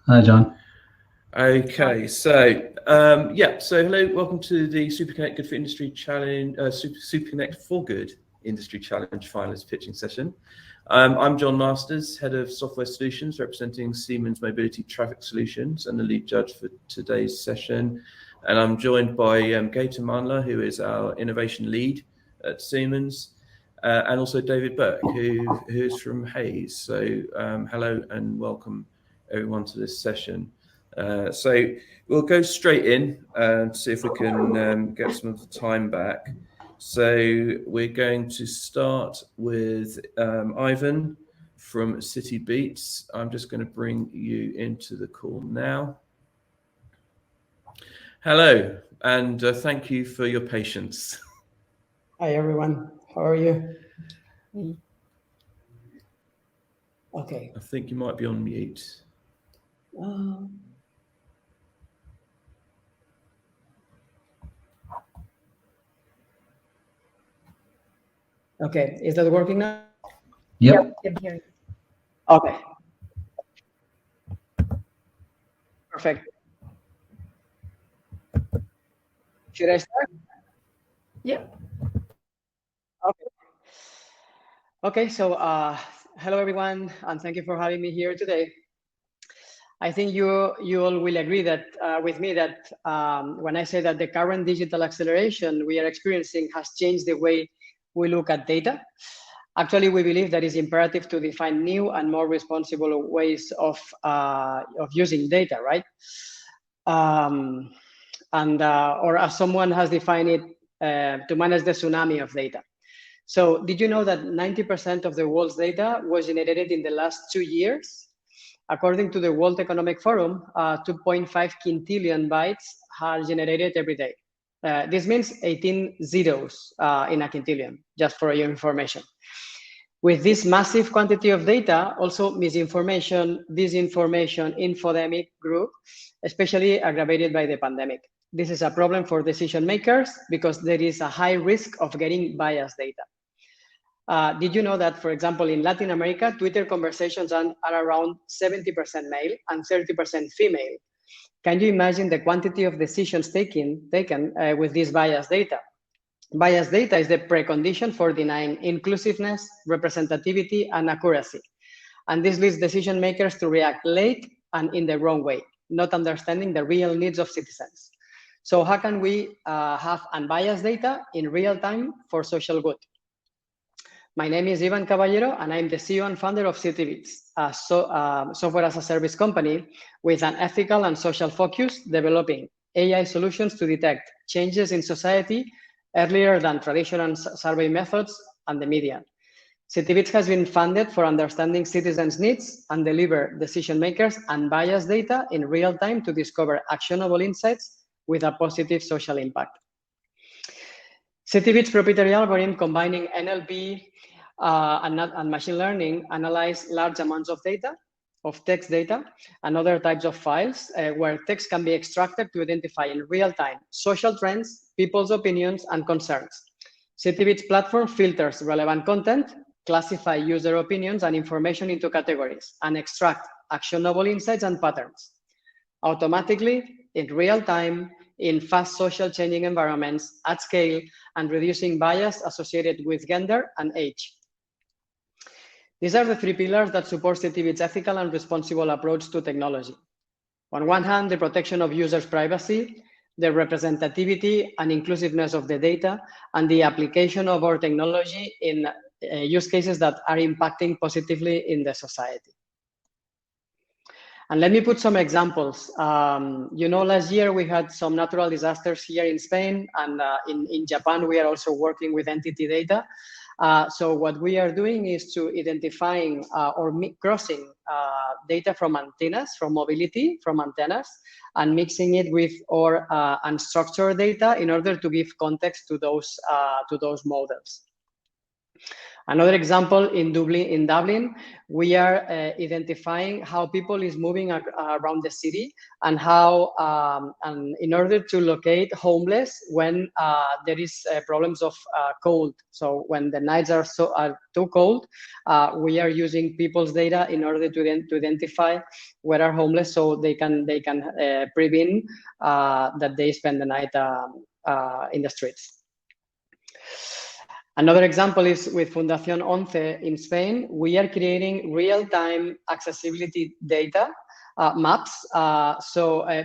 Hi, John. Okay, so so hello, welcome to the SuperConnect Good for Industry Challenge, SuperConnect for Good Industry Challenge finalist pitching session. I'm John Masters, Head of Software Solutions, representing Siemens Mobility Traffic Solutions, and the lead judge for today's session. And I'm joined by Gator Manla, who is our innovation lead at Siemens, and also David Burke, who is from Hayes. So hello and welcome everyone to this session. So we'll go straight in and see if we can get some of the time back. So we're going to start with Ivan from Citibeats. I'm just going to bring you into the call now. Hello, and thank you for your patience. Hi, everyone. How are you? Okay. I think you might be on mute. Okay, is that working now? Yep. Okay. Perfect. Should I start? Yeah. Okay. Okay, so hello everyone, and thank you for having me here today. I think you all will agree that with me that when I say that the current digital acceleration we are experiencing has changed the way we look at data. Actually, we believe that it's imperative to define new and more responsible ways of using data, right? Or as someone has defined it, to manage the tsunami of data. So did you know that 90% of the world's data was generated in the last 2 years? According to the World Economic Forum, 2.5 quintillion bytes are generated every day. This means 18 zeros in a quintillion, just for your information. With this massive quantity of data, also misinformation, disinformation, infodemic grew, especially aggravated by the pandemic. This is a problem for decision makers because there is a high risk of getting biased data. Did you know that, for example, in Latin America, Twitter conversations are around 70% male and 30% female? Can you imagine the quantity of decisions taken with this biased data? Biased data is the precondition for denying inclusiveness, representativity, and accuracy. And this leads decision makers to react late and in the wrong way, not understanding the real needs of citizens. So how can we have unbiased data in real time for social good? My name is Ivan Caballero, and I'm the CEO and founder of Citibeats, a software as a service company with an ethical and social focus, developing AI solutions to detect changes in society earlier than traditional survey methods and the media. Citibeats has been funded for understanding citizens' needs and deliver decision makers unbiased data in real time to discover actionable insights with a positive social impact. Citibeats' proprietary algorithm combining NLP and machine learning analyze large amounts of data, of text data, and other types of files where text can be extracted to identify in real time social trends, people's opinions, and concerns. Citibeats' platform filters relevant content, classify user opinions and information into categories, and extract actionable insights and patterns automatically in real time in fast social changing environments at scale and reducing bias associated with gender and age. These are the three pillars that support Citibeats' ethical and responsible approach to technology. On one hand, the protection of users' privacy, the representativity and inclusiveness of the data, and the application of our technology in use cases that are impacting positively in the society. And let me put some examples. Last year we had some natural disasters here in Spain, and in Japan we are also working with entity data. So what we are doing is to identifying or crossing data from antennas, from mobility, from antennas, and mixing it with our unstructured data in order to give context to those models. Another example in Dublin, we are identifying how people is moving around the city and how, and in order to locate homeless when there is problems of cold. So when the nights are too cold, we are using people's data in order to identify where are homeless, so they can prevent that they spend the night in the streets. Another example is with Fundación Once in Spain. We are creating real-time accessibility data maps,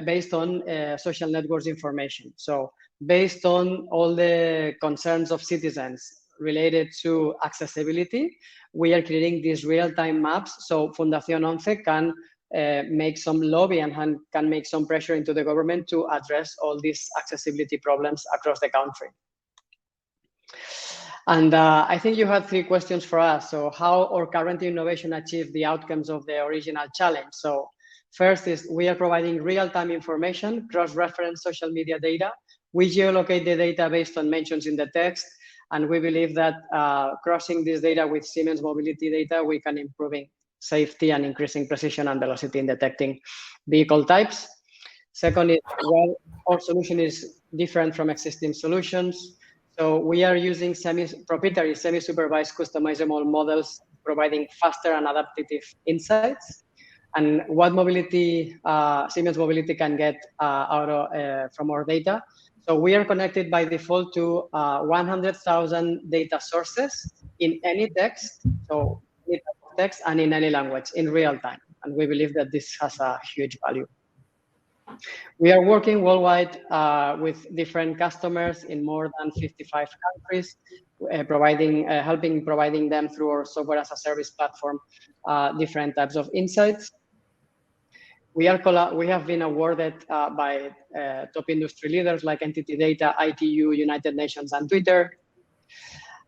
based on social networks information. So based on all the concerns of citizens related to accessibility, we are creating these real-time maps so Fundación Once can make some lobby and can make some pressure into the government to address all these accessibility problems across the country. And I think you had 3 questions for us. So how our current innovation achieved the outcomes of the original challenge? So first is we are providing real-time information, cross-reference social media data. We geolocate the data based on mentions in the text. And we believe that crossing this data with Siemens mobility data, we can improving safety and increasing precision and velocity in detecting vehicle types. Second is, well, our solution is different from existing solutions. So we are using proprietary semi-supervised customizable models, providing faster and adaptive insights. And what Siemens Mobility can get from our data. So we are connected by default to 100,000 data sources in any text, so any type of text and in any language in real time. And we believe that this has a huge value. We are working worldwide with different customers in more than 55 countries, providing them through our software as a service platform, different types of insights. We have been awarded by top industry leaders like Entity Data, ITU, United Nations, and Twitter.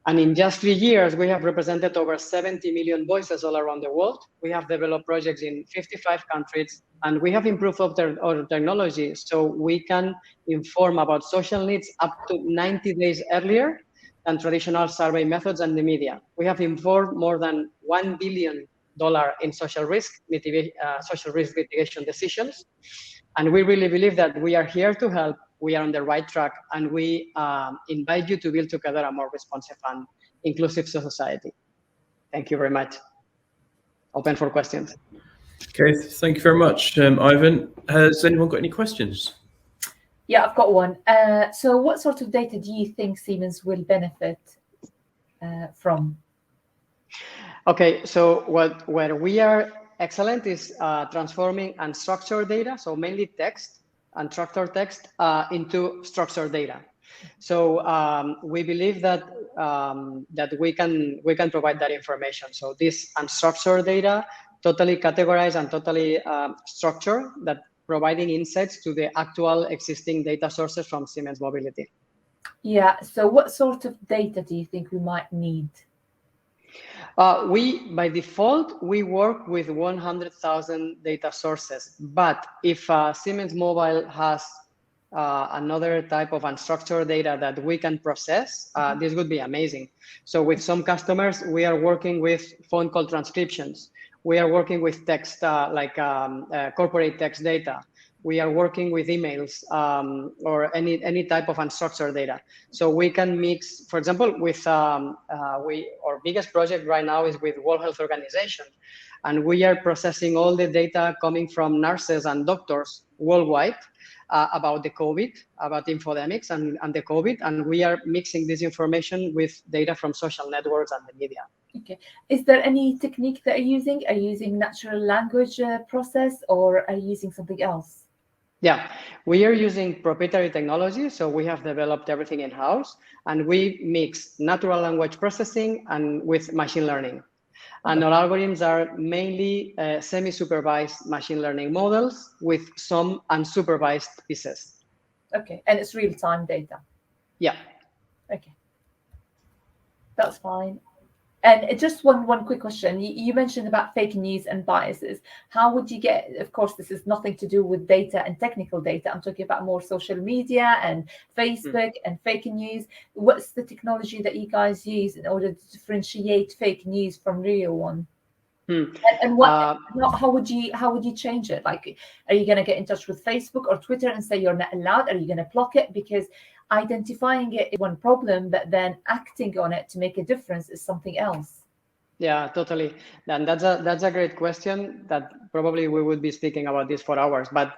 And in just 3 years, we have represented over 70 million voices all around the world. We have developed projects in 55 countries, and we have improved our technology so we can inform about social needs up to 90 days earlier than traditional survey methods and the media. We have informed more than $1 billion in social risk mitigation decisions. And we really believe that we are here to help. We are on the right track, and we invite you to build together a more responsive and inclusive society. Thank you very much. Open for questions. Okay, thank you very much, Ivan. Has anyone got any questions? Yeah, I've got one. So what sort of data do you think Siemens will benefit from? Okay, so where we are excellent is transforming unstructured data, so mainly text, unstructured text, into structured data. So we believe that we can provide that information. So this unstructured data, totally categorized and totally structured, that providing insights to the actual existing data sources from Siemens Mobility. Yeah. So what sort of data do you think we might need? By default, we work with 100,000 data sources. But if Siemens Mobile has another type of unstructured data that we can process, this would be amazing. So with some customers, we are working with phone call transcriptions. We are working with text, corporate text data. We are working with emails or any type of unstructured data. So we can mix, for example, with our biggest project right now is with World Health Organization. And we are processing all the data coming from nurses and doctors worldwide about the COVID, about infodemics and the COVID. And we are mixing this information with data from social networks and the media. Okay. Is there any technique that you're using? Are you using natural language process, or are you using something else? Yeah, we are using proprietary technology. So we have developed everything in-house, and we mix natural language processing and with machine learning. And our algorithms are mainly semi-supervised machine learning models with some unsupervised pieces. Okay, and it's real-time data? Yeah. Okay, that's fine. And just one quick question. You mentioned about fake news and biases. How would you get, of course, this is nothing to do with data and technical data. I'm talking about more social media and Facebook and fake news. What's the technology that you guys use in order to differentiate fake news from real one? And what? How would you change it? Like, are you going to get in touch with Facebook or Twitter and say you're not allowed? Are you going to block it? Because identifying it is one problem, but then acting on it to make a difference is something else. Yeah, totally. And that's a great question that probably we would be speaking about this for hours. But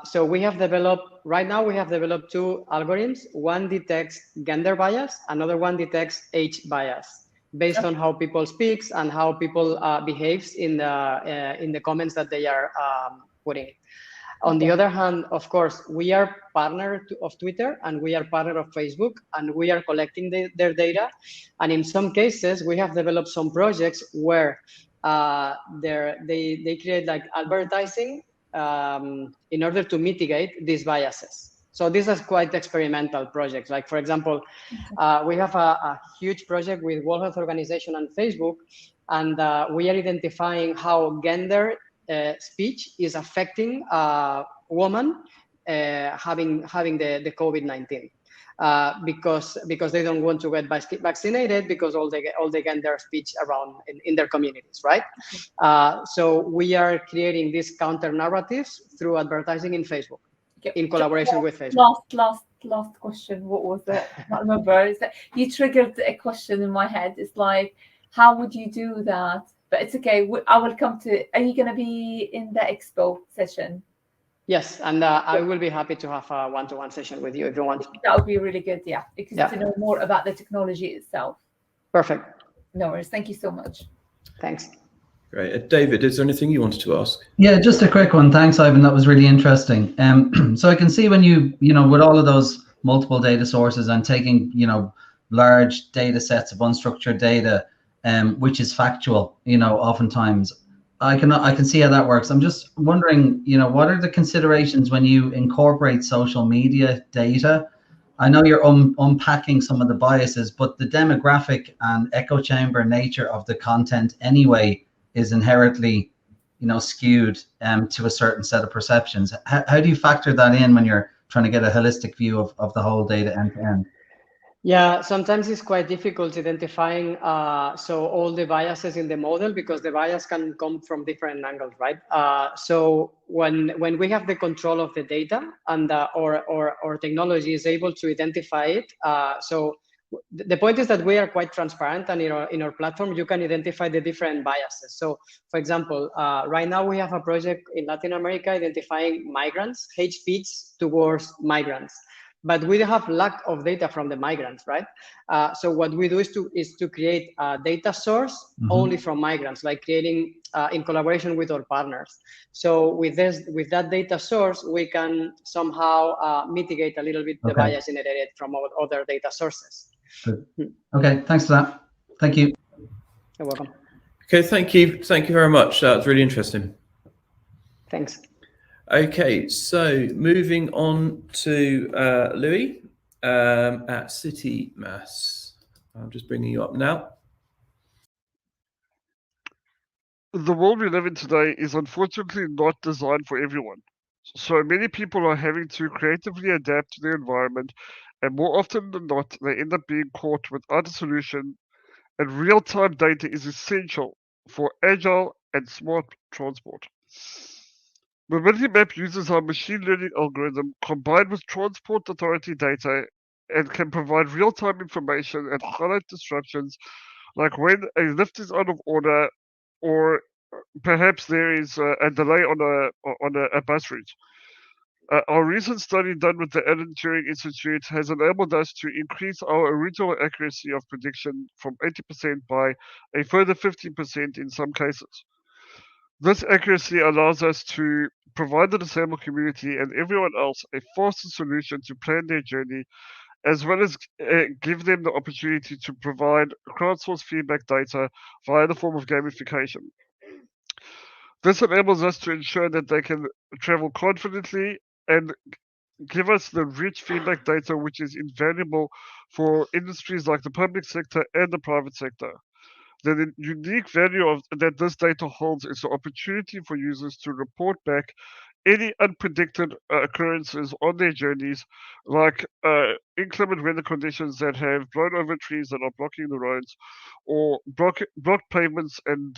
so we have developed two algorithms. One detects gender bias, another one detects age bias, based on how people speaks and how people behaves in the comments that they are putting. On the other hand, of course, we are partner of Twitter and we are partner of Facebook, and we are collecting their data. And in some cases, we have developed some projects where they create like advertising in order to mitigate these biases. So this is quite experimental projects. Like, for example, we have a huge project with World Health Organization and Facebook, and we are identifying how gender speech is affecting women having the COVID-19 because they don't want to get vaccinated because all the gender speech around in their communities, right? So we are creating these counter narratives through advertising in Facebook, in collaboration with Facebook. Last question. What was it? I can't remember. Is that you triggered a question in my head? It's like, how would you do that? But it's okay. I will come to. Are you going to be in the expo session? Yes, and I will be happy to have a one-to-one session with you if you want. That would be really good. Yeah, because to know more about the technology itself. Perfect. No worries. Thank you so much. Thanks. Great. David, is there anything you wanted to ask? Yeah, just a quick one. Thanks, Ivan. That was really interesting. So I can see when you with all of those multiple data sources and taking, large data sets of unstructured data, which is factual, oftentimes I can see how that works. I'm just wondering, what are the considerations when you incorporate social media data? I know you're unpacking some of the biases, but the demographic and echo chamber nature of the content anyway is inherently, skewed to a certain set of perceptions. How do you factor that in when you're trying to get a holistic view of the whole data end to end? Yeah, sometimes it's quite difficult identifying so all the biases in the model, because the bias can come from different angles, right? So when we have the control of the data and our technology is able to identify it, so the point is that we are quite transparent, and in our platform you can identify the different biases. So, for example, right now we have a project in Latin America identifying migrants, hate speech towards migrants. But we have lack of data from the migrants, right? So what we do is to create a data source only from migrants, like creating in collaboration with our partners. So with that data source, we can somehow mitigate a little bit the bias inherited from other data sources. Good. Okay, thanks for that. Thank you. You're welcome. Okay, thank you very much. That's really interesting. Thanks. Okay, so moving on to Louis at Citibeats. I'm just bringing you up now. The world we live in today is unfortunately not designed for everyone. So many people are having to creatively adapt to their environment, and more often than not, they end up being caught without a solution, and real-time data is essential for agile and smart transport. Mobilitymap uses our machine learning algorithm combined with transport authority data and can provide real-time information and highlight disruptions, like when a lift is out of order or perhaps there is a delay on a bus route. Our recent study done with the Alan Turing Institute has enabled us to increase our original accuracy of prediction from 80% by a further 15% in some cases. This accuracy allows us to provide the disabled community and everyone else a faster solution to plan their journey, as well as give them the opportunity to provide crowdsourced feedback data via the form of gamification. This enables us to ensure that they can travel confidently and give us the rich feedback data, which is invaluable for industries like the public sector and the private sector. The unique value that this data holds is the opportunity for users to report back any unpredicted occurrences on their journeys, like inclement weather conditions that have blown over trees that are blocking the roads, or blocked pavements and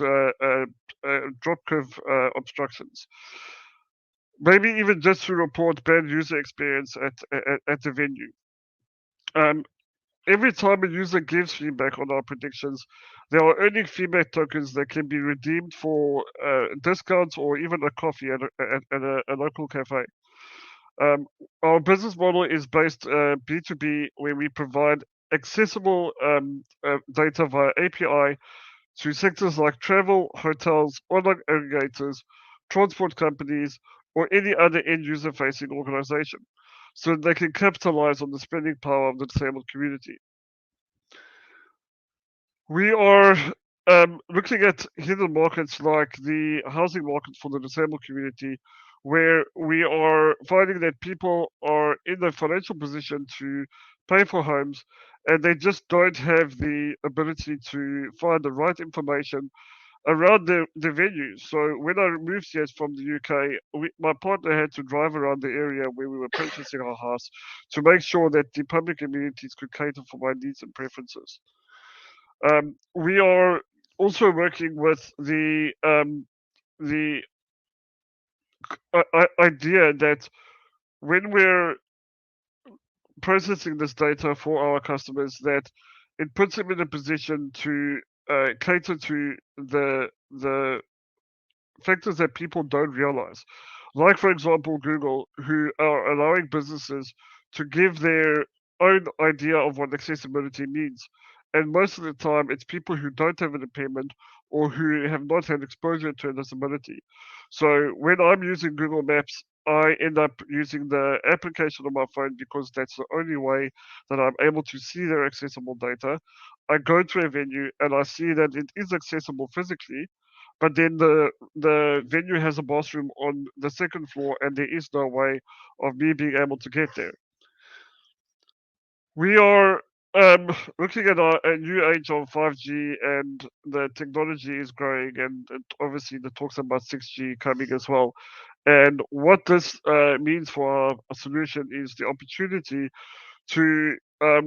drop curve obstructions. Maybe even just to report bad user experience at the venue. Every time a user gives feedback on our predictions, there are earning feedback tokens that can be redeemed for discounts or even a coffee at a local cafe. Our business model is based B2B, where we provide accessible data via API to sectors like travel, hotels, online aggregators, transport companies, or any other end user facing organization, so they can capitalize on the spending power of the disabled community. We are looking at hidden markets like the housing market for the disabled community, where we are finding that people are in a financial position to pay for homes and they just don't have the ability to find the right information around the venue. So when I moved here from the UK, my partner had to drive around the area where we were purchasing our house to make sure that the public amenities could cater for my needs and preferences. We are also working with the idea that when we're processing this data for our customers, that it puts them in a position to cater to the factors that people don't realize. Like, for example, Google, who are allowing businesses to give their own idea of what accessibility means. And most of the time, it's people who don't have an impairment or who have not had exposure to a disability. So when I'm using Google Maps, I end up using the application on my phone because that's the only way that I'm able to see their accessible data. I go to a venue and I see that it is accessible physically, but then the venue has a bathroom on the second floor and there is no way of me being able to get there. We are looking at a new age of 5G, and the technology is growing, and obviously the talks about 6G coming as well. And what this means for our solution is the opportunity to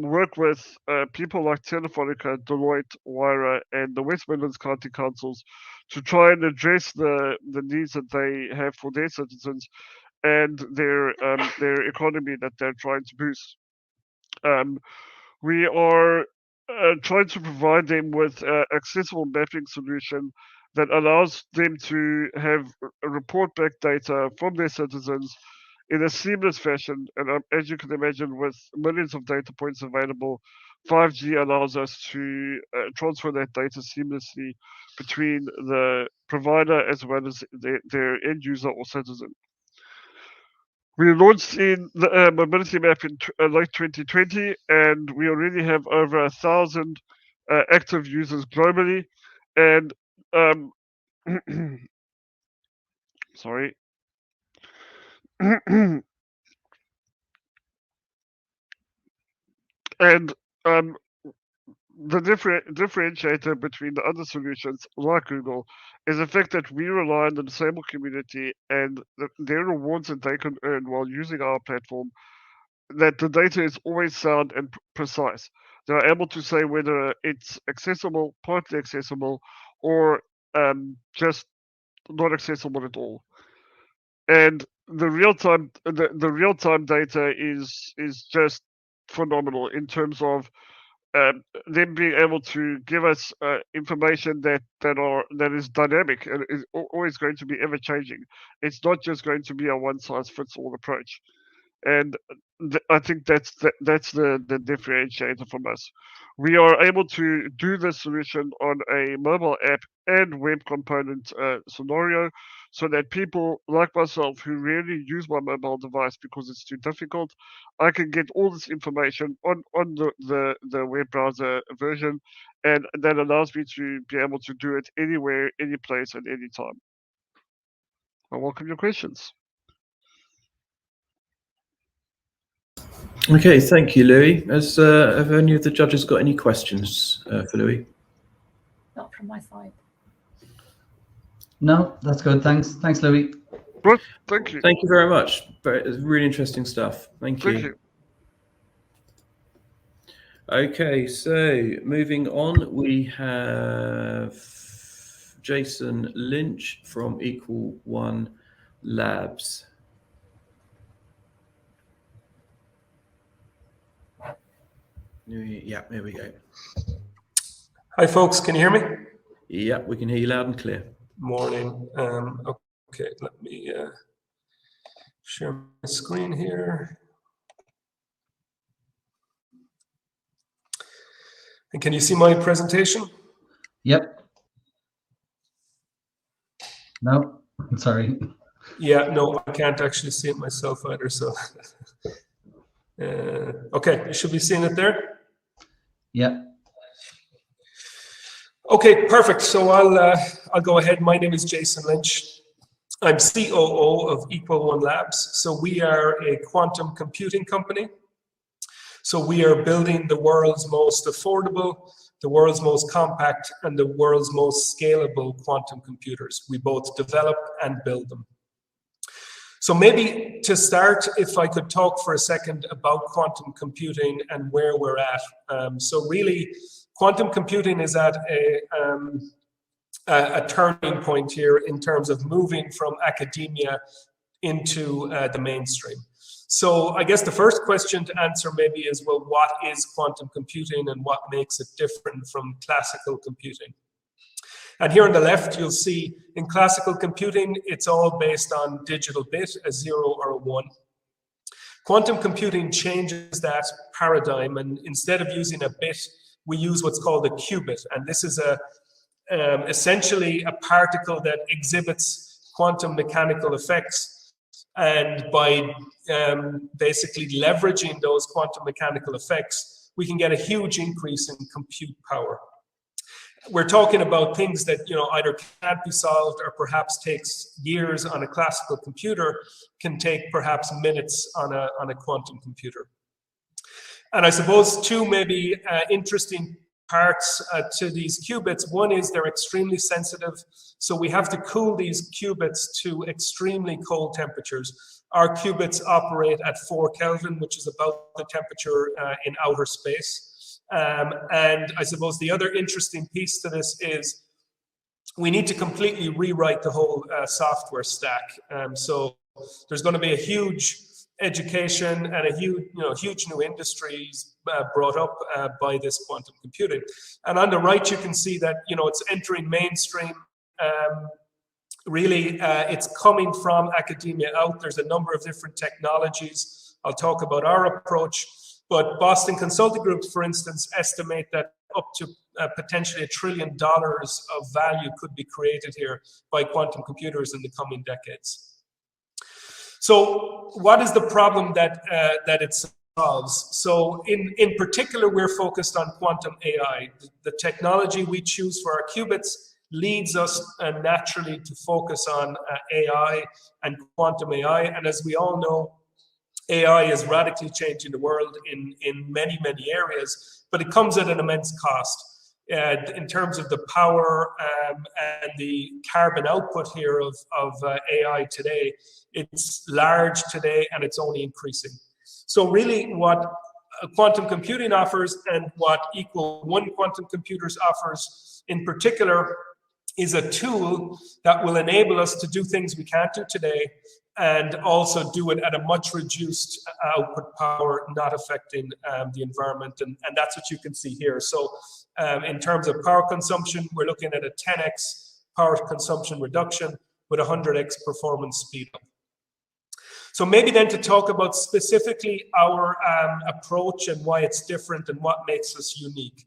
work with people like Telefonica, Deloitte, Wira, and the West Midlands County Councils to try and address the needs that they have for their citizens and their economy that they're trying to boost. We are trying to provide them with an accessible mapping solution that allows them to have report back data from their citizens in a seamless fashion. And as you can imagine, with millions of data points available, 5G allows us to transfer that data seamlessly between the provider as well as their end user or citizen. We launched in the Mobilitymap in late 2020, and we already have over 1,000 active users globally. And sorry. And the differentiator between the other solutions like Google is the fact that we rely on the disabled community and their rewards that they can earn while using our platform, that the data is always sound and precise. They're able to say whether it's accessible, partly accessible, or just not accessible at all. And the real time data is just phenomenal in terms of them being able to give us information that is dynamic and is always going to be ever changing. It's not just going to be a one size fits all approach. And I think that's the differentiator from us. We are able to do this solution on a mobile app and web component scenario, so that people like myself who rarely use my mobile device because it's too difficult, I can get all this information on the web browser version, and that allows me to be able to do it anywhere, any place, at any time. I welcome your questions. Okay, thank you, Louis. Have any of the judges got any questions for Louis? Not from my side. No, that's good. Thanks, Louis. Good, thank you. Thank you very much. Really interesting stuff. Thank you. Thank you. Okay, so moving on, we have Jason Lynch from Equal One Labs. Yeah, there we go. Hi, folks. Can you hear me? Yeah, we can hear you loud and clear. Morning. Okay, let me share my screen here. And can you see my presentation? Yep. No, I'm sorry. Yeah, no, I can't actually see it myself either. So, okay, you should be seeing it there. Yeah. Okay, perfect. So I'll go ahead. My name is Jason Lynch. I'm COO of Equal One Labs. So we are a quantum computing company. So we are building the world's most affordable, the world's most compact, and the world's most scalable quantum computers. We both develop and build them. So maybe to start, if I could talk for a second about quantum computing and where we're at. So really, quantum computing is at a turning point here in terms of moving from academia into the mainstream. So I guess the first question to answer maybe is, well, what is quantum computing and what makes it different from classical computing? And here on the left, you'll see in classical computing, it's all based on digital bit, a 0 or a 1. Quantum computing changes that paradigm, and instead of using a bit, we use what's called a qubit. And this is essentially a particle that exhibits quantum mechanical effects. And by basically leveraging those quantum mechanical effects, we can get a huge increase in compute power. We're talking about things that either can't be solved or perhaps takes years on a classical computer, can take perhaps minutes on a quantum computer. And I suppose two maybe interesting parts to these qubits. One is they're extremely sensitive. So we have to cool these qubits to extremely cold temperatures. Our qubits operate at 4 Kelvin, which is about the temperature in outer space. And I suppose the other interesting piece to this is we need to completely rewrite the whole software stack. So there's going to be a huge education and a huge new industries brought up by this quantum computing. And on the right, you can see that it's entering mainstream. Really, it's coming from academia out. There's a number of different technologies. I'll talk about our approach. But Boston Consulting Group, for instance, estimate that up to potentially $1 trillion of value could be created here by quantum computers in the coming decades. So what is the problem that it solves? So in particular, we're focused on quantum AI. The technology we choose for our qubits leads us naturally to focus on AI and quantum AI. And as we all know, AI is radically changing the world in many, many areas, but it comes at an immense cost. In terms of the power and the carbon output here of AI today, it's large today and it's only increasing. So really what quantum computing offers and what Equal One quantum computers offers in particular is a tool that will enable us to do things we can't do today and also do it at a much reduced output power, not affecting the environment. And that's what you can see here. So in terms of power consumption, we're looking at a 10x power consumption reduction with 100x performance speed up. So maybe then to talk about specifically our approach and why it's different and what makes us unique.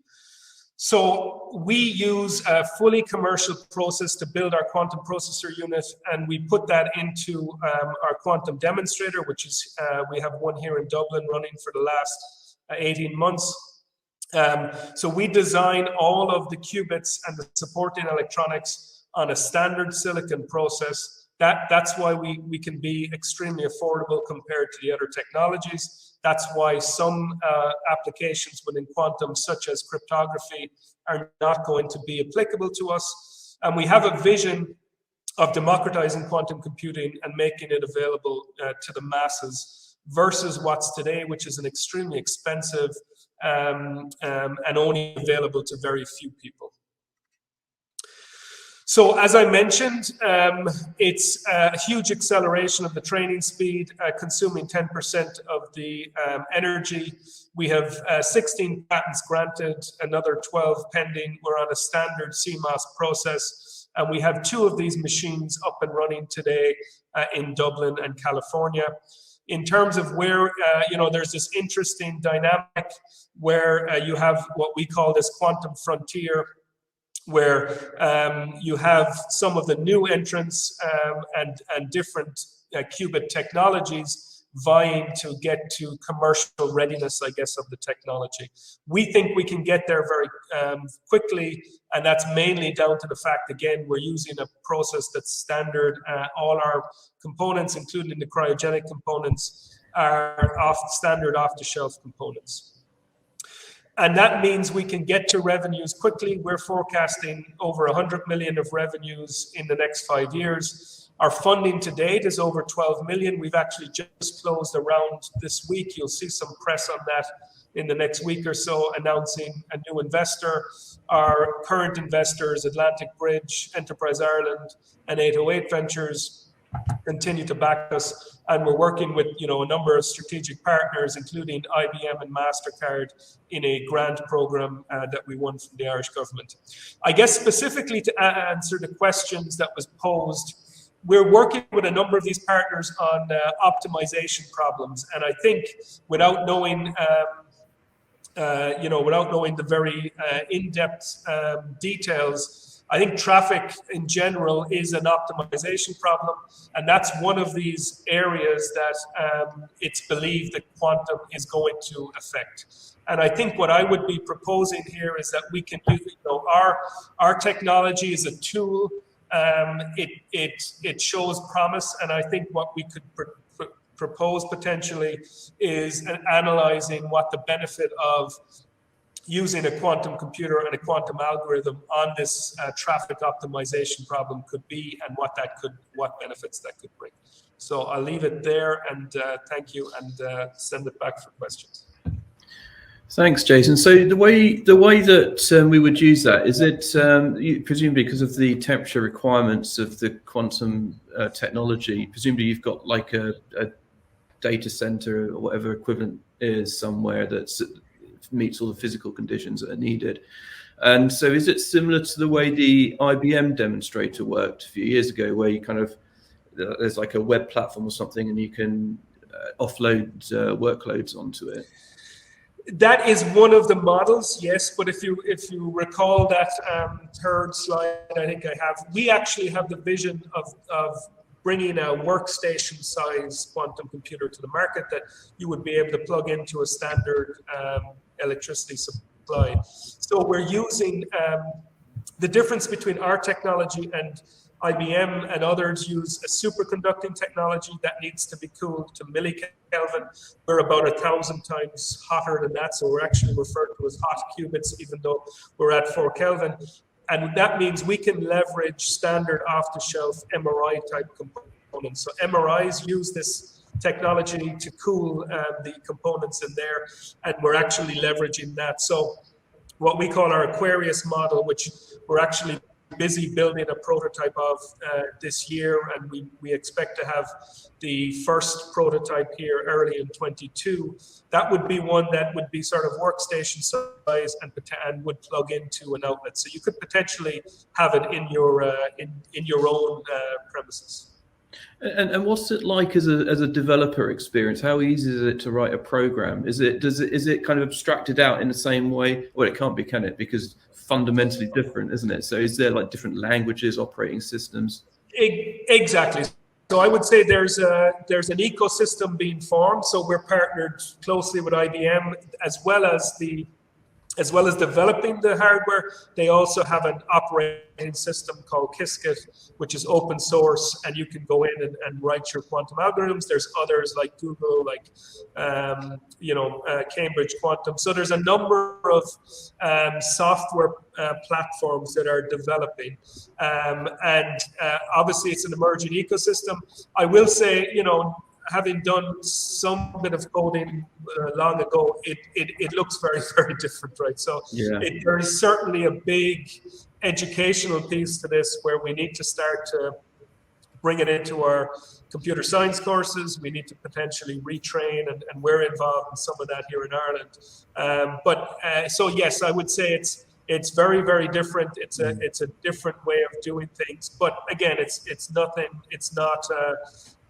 So we use a fully commercial process to build our quantum processor unit, and we put that into our quantum demonstrator, which is, we have one here in Dublin running for the last 18 months. So we design all of the qubits and the supporting electronics on a standard silicon process. That's why we can be extremely affordable compared to the other technologies. That's why some applications within quantum, such as cryptography, are not going to be applicable to us. And we have a vision of democratizing quantum computing and making it available to the masses versus what's today, which is an extremely expensive and only available to very few people. So as I mentioned, it's a huge acceleration of the training speed, consuming 10% of the energy. We have 16 patents granted, another 12 pending. We're on a standard CMOS process, and we have 2 of these machines up and running today in Dublin and California. In terms of where, there's this interesting dynamic where you have what we call this quantum frontier, where you have some of the new entrants and different qubit technologies vying to get to commercial readiness, I guess, of the technology. We think we can get there very quickly, and that's mainly down to the fact, again, we're using a process that's standard. All our components, including the cryogenic components, are standard off-the-shelf components. And that means we can get to revenues quickly. We're forecasting over 100 million of revenues in the next 5 years. Our funding to date is over 12 million. We've actually just closed a round this week. You'll see some press on that in the next week or so, announcing a new investor. Our current investors, Atlantic Bridge, Enterprise Ireland, and 808 Ventures, continue to back us, and we're working with a number of strategic partners, including IBM and MasterCard, in a grant program that we won from the Irish government. I guess specifically to answer the questions that was posed, we're working with a number of these partners on optimization problems, and I think without knowing the very in-depth details, I think traffic in general is an optimization problem, and that's one of these areas that it's believed that quantum is going to affect. And I think what I would be proposing here is that we can do, our technology is a tool. It shows promise, and I think what we could propose potentially is analyzing what the benefit of using a quantum computer and a quantum algorithm on this traffic optimization problem could be, and what benefits that could bring. So I'll leave it there, and thank you, and send it back for questions. Thanks, Jason. So the way that we would use that, is it presumably because of the temperature requirements of the quantum technology? Presumably you've got like a data center or whatever equivalent is somewhere that's meets all the physical conditions that are needed. And so is it similar to the way the IBM demonstrator worked a few years ago, where you kind of, there's like a web platform or something and you can offload workloads onto it? That is one of the models, yes. But if you recall that third slide, I think I have, we actually have the vision of bringing a workstation size quantum computer to the market that you would be able to plug into a standard electricity supply. So we're using the difference between our technology and IBM and others use a superconducting technology that needs to be cooled to millikelvin. We're about 1,000 times hotter than that, so we're actually referred to as hot qubits, even though we're at 4 Kelvin. And that means we can leverage standard off-the-shelf MRI type components. So MRIs use this technology to cool the components in there, and we're actually leveraging that. So what we call our Aquarius model, which we're actually busy building a prototype of this year, and we expect to have the first prototype here early in 22. That would be one that would be sort of workstation size and would plug into an outlet. So you could potentially have it in your own premises. And what's it like as a developer experience? How easy is it to write a program? Is it kind of abstracted out in the same way? Well, it can't be, can it? Because fundamentally different, isn't it? So is there like different languages, operating systems? Exactly. So I would say there's an ecosystem being formed. So we're partnered closely with IBM as well as the as well as developing the hardware, they also have an operating system called Qiskit, which is open source, and you can go in and write your quantum algorithms. There's others like Google, like Cambridge Quantum. So there's a number of software platforms that are developing, and obviously it's an emerging ecosystem. I will say, having done some bit of coding long ago, it looks very, very different, right? So there is certainly a big educational piece to this where we need to start to bring it into our computer science courses. We need to potentially retrain, and we're involved in some of that here in Ireland. So yes, I would say it's very, very different. It's a different way of doing things. But again, it's not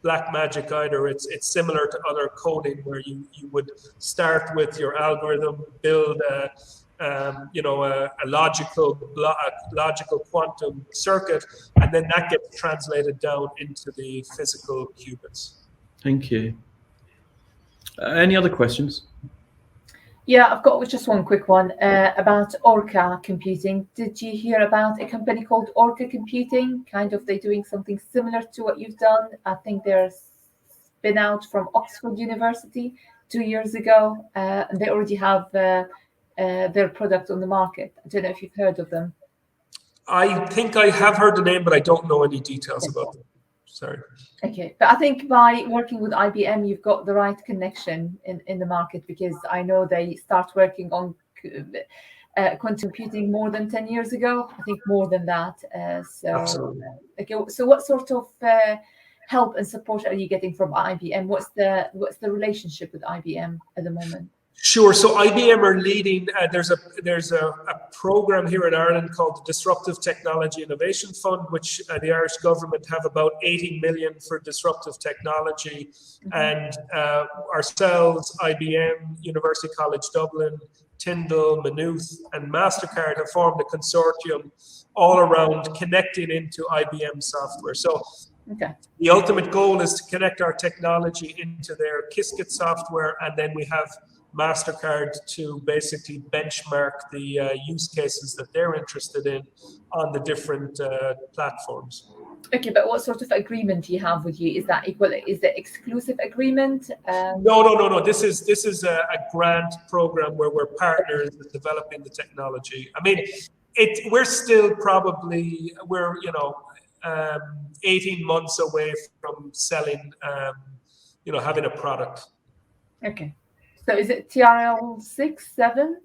black magic either. It's similar to other coding where you would start with your algorithm, build a logical quantum circuit, and then that gets translated down into the physical qubits. Thank you. Any other questions? Yeah, I've got just one quick one about Orca Computing. Did you hear about a company called Orca Computing? Kind of they're doing something similar to what you've done. I think they're spin out from Oxford University 2 years ago. And they already have their product on the market. I don't know if you've heard of them. I think I have heard the name, but I don't know any details about them. Sorry. Okay, but I think by working with IBM, you've got the right connection in the market, because I know they start working on quantum computing more than 10 years ago. I think more than that. Absolutely. Okay, so what sort of help and support are you getting from IBM? What's the relationship with IBM at the moment? Sure. So IBM are leading. There's a program here in Ireland called the Disruptive Technology Innovation Fund, which the Irish government have about 80 million for disruptive technology, and ourselves, IBM, University College Dublin, Tyndall, Maynooth, and MasterCard have formed a consortium all around connecting into IBM software. So the ultimate goal is to connect our technology into their Qiskit software, and then we have MasterCard to basically benchmark the use cases that they're interested in on the different platforms. Okay, but what sort of agreement do you have with you? Is that equal? Is the exclusive agreement? No. This is a grant program where we're partners in developing the technology. I mean, we're still probably 18 months away from selling, having a product. Okay. So is it TRL 6, 7?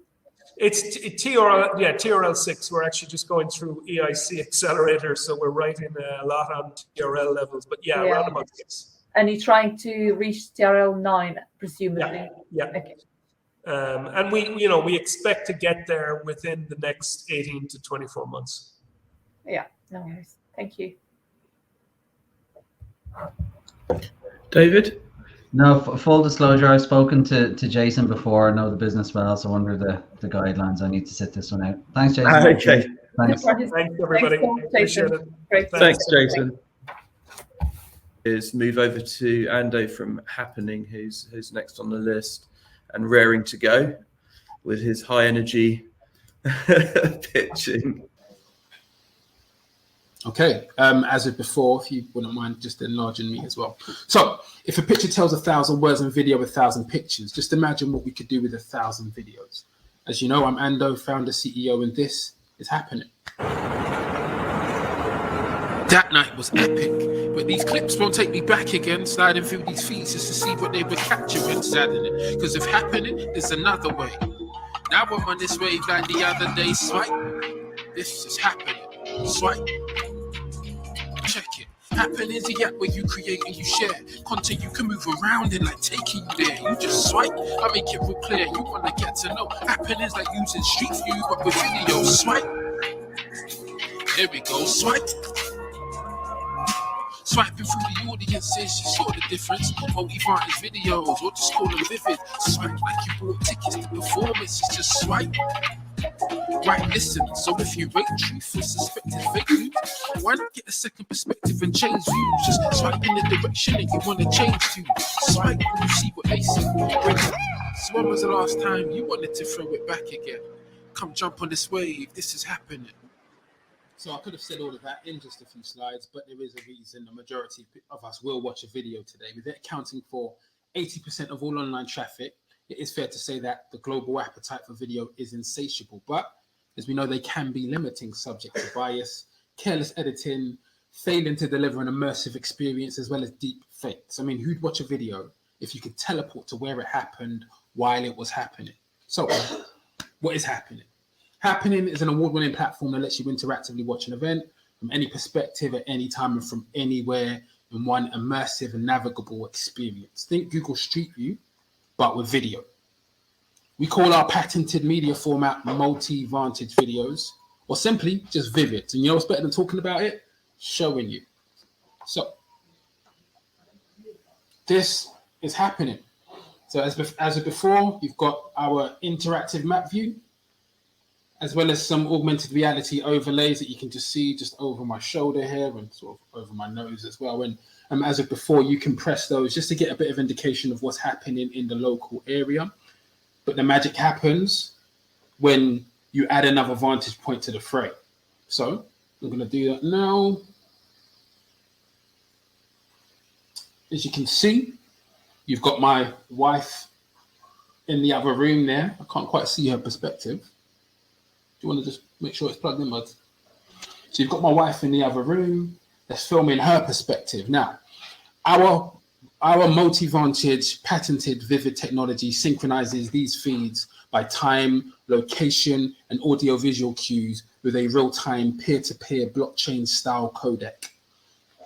It's TRL 6. We're actually just going through EIC accelerators, so we're writing a lot on TRL levels. But around about 6. And you're trying to reach TRL 9, presumably. Yeah. Okay. And we expect to get there within the next 18 to 24 months. Yeah. No worries. Thank you. David? No, full disclosure, I've spoken to Jason before. I know the business well, so under the guidelines, I need to sit this one out. Thanks, Jason. Okay. Thanks, everybody. Appreciate it. Thanks, Jason. Is move over to Ando from Happening, who's next on the list and raring to go with his high energy pitching. Okay, as with before, if you wouldn't mind just enlarging me as well. So, if a picture tells 1,000 words and video 1,000 pictures, just imagine what we could do with 1,000 videos. As you know, I'm Ando, founder, CEO, and this is Happening. That night was epic, but these clips won't take me back again, sliding through these feeds just to see what they were capturing, saddening. Because if happening, there's another way. Now I'm on this wave like the other day, swipe. This is happening, swipe. Check it. Happen is the app where you create and you share content you can move around in, like taking you there. You just swipe, I make it real clear. You want to get to know. Happen is like using Street View but with video. Swipe. Here we go. Swipe. Swiping through the audiences, you saw the difference. Multi-vantage videos, or just call them vivid. Swipe like you bought tickets to performances. Just swipe. Right, listen, so if you rate truth or suspected fake news, why not get a second perspective and change views? Just swipe in the direction that you want to change to. Swipe and you see what they see. So when was the last time you wanted to throw it back again? Come jump on this wave. This is happening. So I could have said all of that in just a few slides, but there is a reason the majority of us will watch a video today. With it accounting for 80% of all online traffic, it is fair to say that the global appetite for video is insatiable. But as we know, they can be limiting, subject to bias, careless editing, failing to deliver an immersive experience, as well as deep fakes. I mean, who'd watch a video if you could teleport to where it happened while it was happening? So what is Happening? Happening is an award-winning platform that lets you interactively watch an event from any perspective at any time and from anywhere in one immersive and navigable experience. Think Google Street View, but with video. We call our patented media format multi-vantage videos, or simply just Vivid. And you know what's better than talking about it? Showing you. So this is happening. So as of before, you've got our interactive map view, as well as some augmented reality overlays that you can just see just over my shoulder here and sort of over my nose as well. And as of before, you can press those just to get a bit of indication of what's happening in the local area. But the magic happens when you add another vantage point to the fray. So I'm going to do that now. As you can see, you've got my wife in the other room there. I can't quite see her perspective. Do you want to just make sure it's plugged in, bud? So you've got my wife in the other room. Let's film in her perspective. Now, our multi-vantage patented Vivid technology synchronizes these feeds by time, location, and audio-visual cues with a real-time peer-to-peer blockchain-style codec.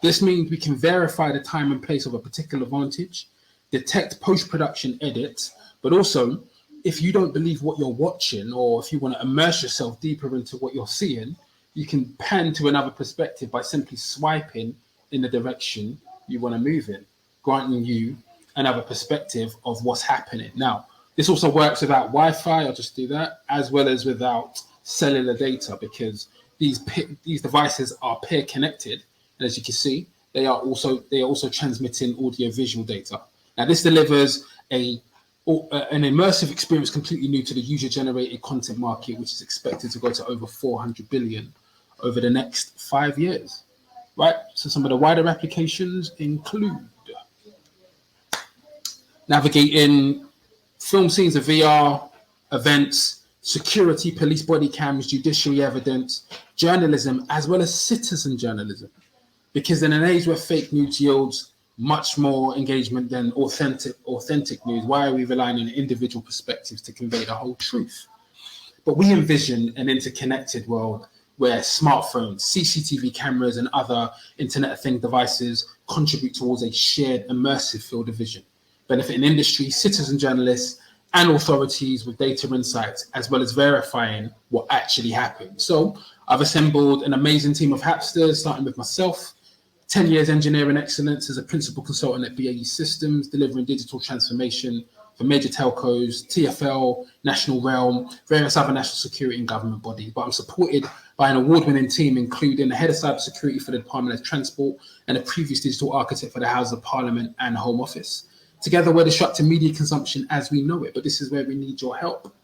This means we can verify the time and place of a particular vantage, detect post-production edits, but also, if you don't believe what you're watching, or if you want to immerse yourself deeper into what you're seeing, you can pan to another perspective by simply swiping in the direction you want to move in, granting you another perspective of what's happening. Now, this also works without Wi-Fi, I'll just do that, as well as without cellular data, because these devices are peer connected. And as you can see, they are also transmitting audio-visual data. Now, this delivers an immersive experience completely new to the user-generated content market, which is expected to go to over 400 billion over the next 5 years, right? So some of the wider applications include navigating film scenes of VR, events, security, police body cams, judiciary evidence, journalism, as well as citizen journalism. Because in an age where fake news yields much more engagement than authentic news, why are we relying on individual perspectives to convey the whole truth? But we envision an interconnected world where smartphones, CCTV cameras, and other Internet of Things devices contribute towards a shared immersive field of vision, benefiting industry, citizen journalists, and authorities with data insights, as well as verifying what actually happened. So I've assembled an amazing team of Hapsters, starting with myself, 10 years engineering excellence as a principal consultant at BAE Systems, delivering digital transformation for major telcos, TfL, National Realm, various other national security and government bodies. But I'm supported by an award-winning team, including the head of cybersecurity for the Department of Transport and a previous digital architect for the House of Parliament and Home Office. Together, we're disrupting media consumption as we know it, but this is where we need your help.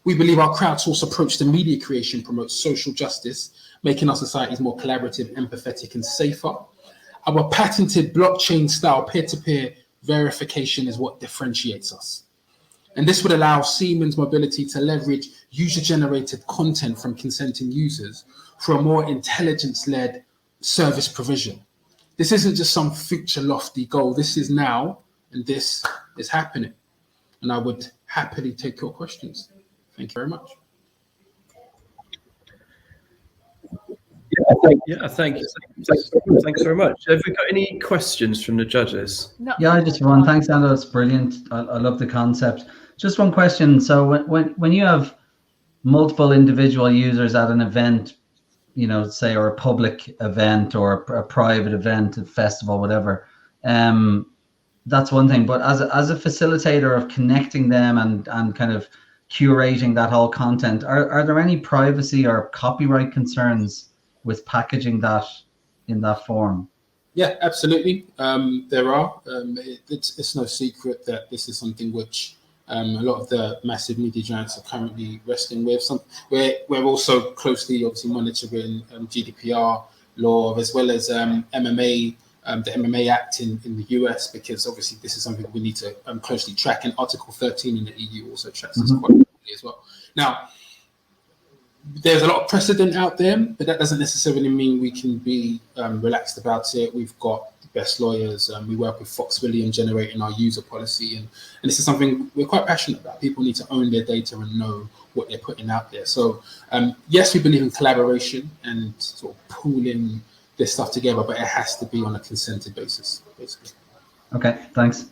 We believe our crowdsourced approach to media creation promotes social justice, making our societies more collaborative, empathetic, and safer. Our patented blockchain-style peer-to-peer verification is what differentiates us. And this would allow Siemens Mobility to leverage user-generated content from consenting users for a more intelligence-led service provision. This isn't just some future lofty goal. This is now, and this is happening. And I would happily take your questions. Thank you very much. Thanks very much. Have we got any questions from the judges? No. Yeah, I just have one. Thanks, Anna. That's brilliant. I love the concept. Just one question. So when you have multiple individual users at an event, you know, say, or a public event or a private event, a festival, whatever, that's one thing. But as a facilitator of connecting them and kind of curating that whole content, are there any privacy or copyright concerns with packaging that in that form? Yeah, absolutely. There are. It's no secret that this is something which a lot of the massive media giants are currently wrestling with. We're also closely, obviously, monitoring GDPR law, as well as MMA, the MMA Act in the US, because obviously this is something we need to closely track, and Article 13 in the EU also tracks this quite closely as well. Now, there's a lot of precedent out there, but that doesn't necessarily mean we can be relaxed about it. We've got the best lawyers. We work with Fox William generating our user policy, and this is something we're quite passionate about. People need to own their data and know what they're putting out there. So yes, we believe in collaboration and sort of pooling this stuff together, but it has to be on a consented basis, basically. Okay, thanks.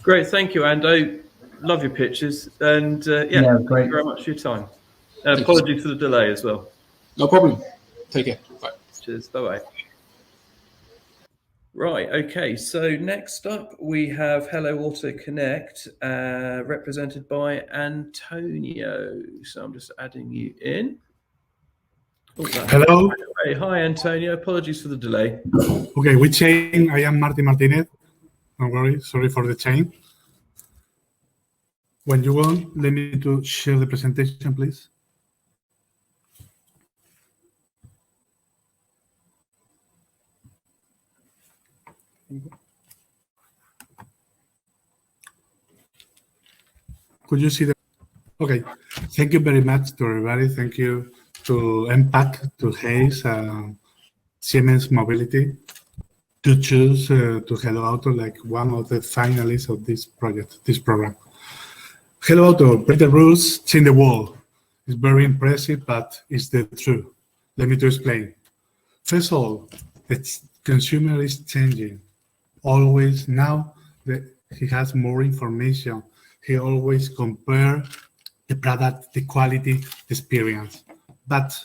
Great, thank you, Ando. Love your pictures, and yeah, Yeah, thank great. you very much for your time. Apologies for the delay as well. No problem. Take care. Bye. Cheers. Bye-bye. Right, okay, so next up we have Hello Auto Connect, represented by Antonio. So I'm just adding you in. Oh, Hello. Hey, hi, Antonio. Apologies for the delay. Okay, which chain? I am Martin Martinez. Don't worry, sorry for the chain. When you want, let me to share the presentation, please. Could you see the? Okay, thank you very much to everybody. Thank you to MPAC, to Hayes, Siemens Mobility, to choose to Hello Auto like one of the finalists of this project, this program. Hello Auto, break the rules, change the world. It's very impressive, but it's the truth. Let me to explain. First of all, the consumer is changing. Always now that he has more information, he always compare the product, the quality, the experience. But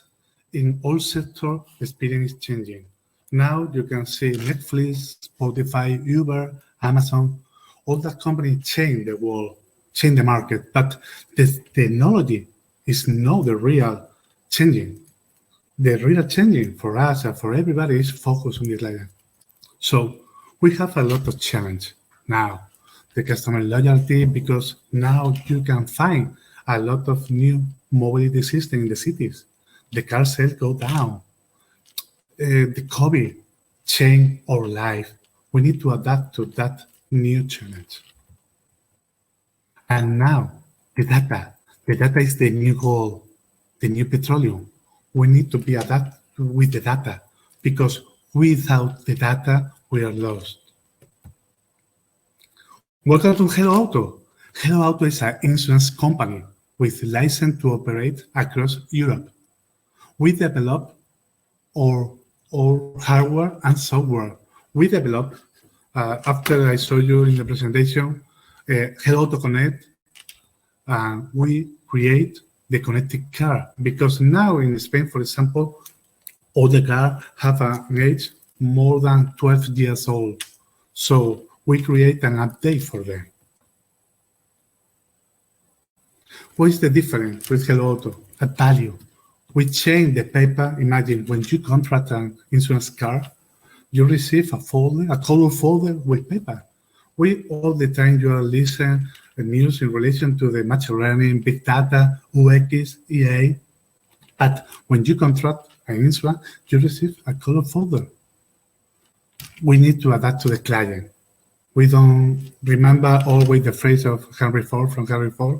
in all sectors, the experience is changing. Now you can see Netflix, Spotify, Uber, Amazon, all that companies change the world, change the market, but the technology is not the real changing. The real changing for us and for everybody is focused on this layer. So we have a lot of challenge now. The customer loyalty, because now you can find a lot of new mobility systems in the cities. The car sales go down. The COVID changed our life. We need to adapt to that new challenge. And now, the data is the new gold, the new petroleum. We need to be adapted with the data, because without the data, we are lost. Welcome to Hello Auto. Hello Auto is an insurance company with license to operate across Europe. We develop our hardware and software. We develop, after I showed you in the presentation, Hello Auto Connect, we create the connected car, because now in Spain, for example, all the cars have an age more than 12 years old. So we create an update for them. What is the difference with Hello Auto? A value. We change the paper. Imagine when you contract an insurance car, you receive a folder, a color folder with paper. We all the time you are listening the news in relation to the machine learning, big data, UX, EA. But when you contract an insurance, you receive a color folder. We need to adapt to the client. We don't remember always the phrase of Henry Ford, from Henry Ford,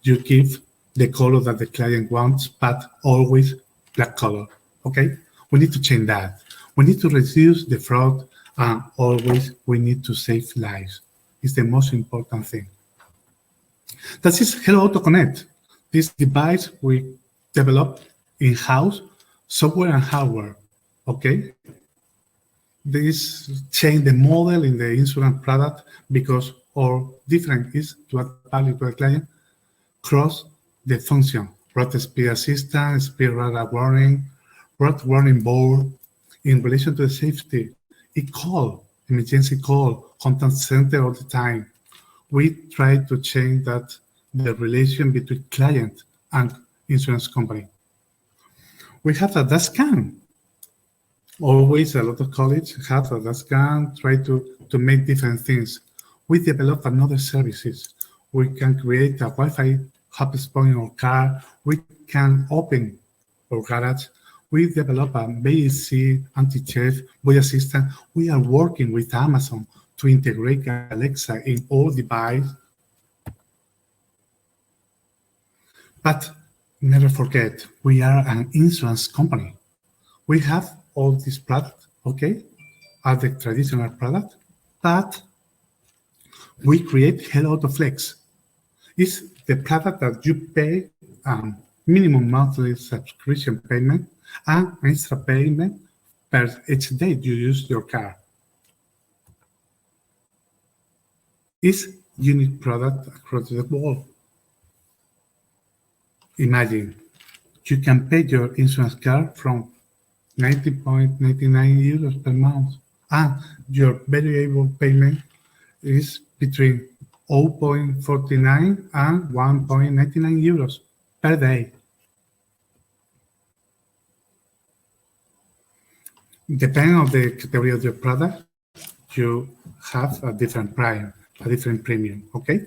you give the color that the client wants, but always black color, okay? We need to change that. We need to reduce the fraud, and always we need to save lives. It's the most important thing. That is Hello Auto Connect. This device we develop in-house, software and hardware, okay? This change the model in the insurance product, because our difference is to add value to the client, cross the function, road speed assistance, speed radar warning, road warning board, in relation to the safety, emergency call, contact center all the time. We try to change that, the relation between client and insurance company. We have a dashcam scan. Always a lot of colleagues have a dashcam scan, try to make different things. We develop another services. We can create a Wi-Fi hotspot in our car. We can open our garage. We develop a BAC, anti-theft, voice assistant. We are working with Amazon to integrate Alexa in all devices. But never forget, we are an insurance company. We have all these products, okay, are the traditional product, but we create Hello Auto Flex. It's the product that you pay minimum monthly subscription payment and extra payment per each day you use your car. It's unique product across the world. Imagine you can pay your insurance car from 90.99 euros per month, and your variable payment is between 0.49 and 1.99 euros per day. Depending on the category of your product, you have a different price, a different premium, okay?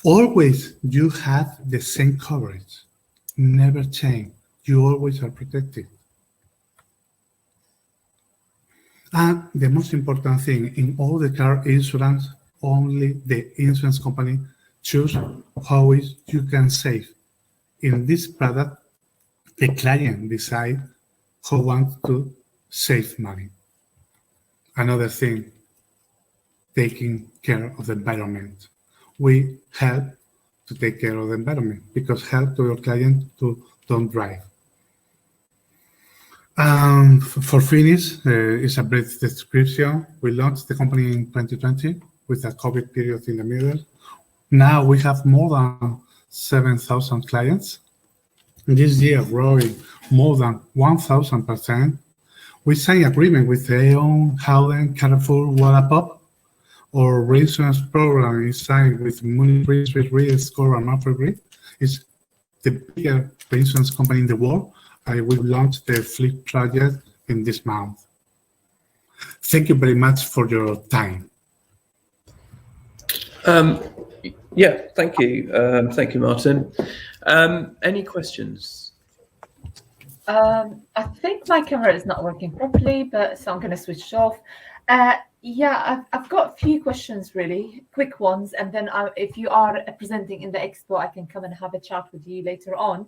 Always you have the same coverage, never change. You always are protected. And the most important thing in all the car insurance, only the insurance company choose how you can save. In this product, the client decides who wants to save money. Another thing, taking care of the environment. We help to take care of the environment because help to your client to don't drive. For finish, it's a brief description. We launched the company in 2020 with a COVID period in the middle. Now we have more than 7,000 clients. This year, growing more than 1,000%. We signed agreement with Aeon, Howden, Carrefour, Wallapop. Our reinsurance program is signed with Munich Re, Score, and Manfred Re. It's the biggest reinsurance company in the world. I will launch the Fleet project in this month. Thank you very much for your time. Yeah, thank you. Thank you, Martin. Any questions? I think my camera is not working properly, but so I'm going to switch off. Yeah, I've got a few questions, really, quick ones, and then if you are presenting in the expo, I can come and have a chat with you later on.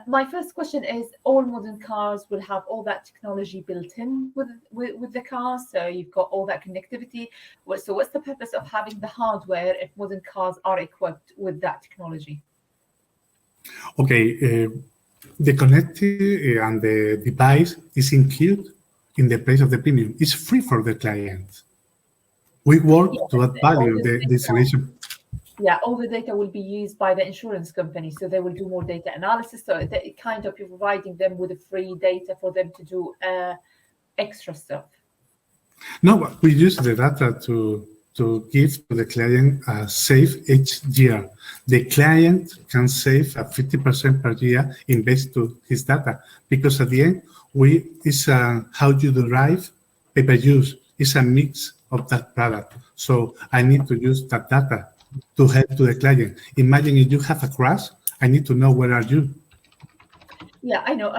My first question is, all modern cars will have all that technology built in with the car, so you've got all that connectivity. So what's the purpose of having the hardware if modern cars are equipped with that technology? Okay, the connectivity and the device is included in the price of the premium. It's free for the client. We work to add value, the installation. Yeah, all the data will be used by the insurance company, so they will do more data analysis. So it kind of you're providing them with the free data for them to do extra stuff. No, we use the data to give to the client a save each year. The client can save 50% per year in base to his data, because at the end, it's how you derive pay-per-use. It's a mix of that product. So I need to use that data to help to the client. Imagine if you have a crash, I need to know where are you. Yeah, I know.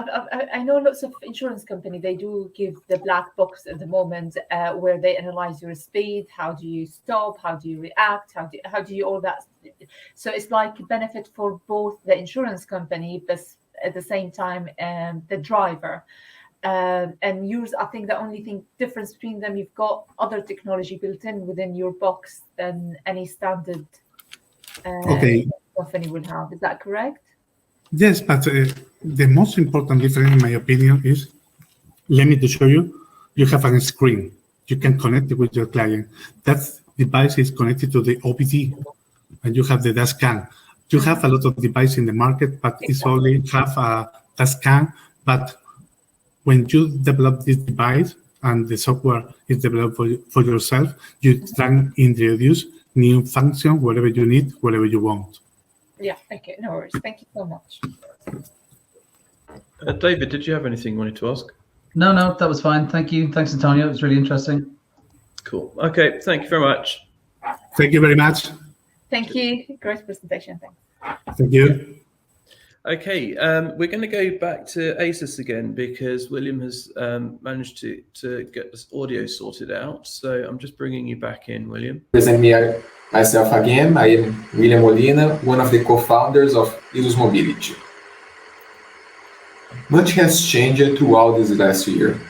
I know lots of insurance companies, they do give the black box at the moment where they analyze your speed. How do you stop? How do you react? How do you all that? So it's like a benefit for both the insurance company, but at the same time, the driver. And yours, I think the only difference between them, you've got other technology built in within your box than any standard company would have. Is that correct? Yes, but the most important difference, in my opinion, is, let me to show you, you have a screen. You can connect it with your client. That device is connected to the OBD, and you have the dash cam. You have a lot of devices in the market, but it's only have a dash cam. But when you develop this device and the software is developed for yourself, you can introduce new function wherever you need, wherever you want. Yeah, okay, no worries. Thank you so much. David, did you have anything you wanted to ask? No, that was fine. Thank you. Thanks, Antonio. It was really interesting. Cool. Okay, thank you very much. Thank you very much. Thank you. Great presentation. Thanks. Thank you. Okay, we're going to go back to ASUS again because William has managed to get this audio sorted out. So I'm just bringing you back in, William. Present myself again. I am William Molina, one of the co-founders of ISUS Mobility. Much has changed throughout this last year.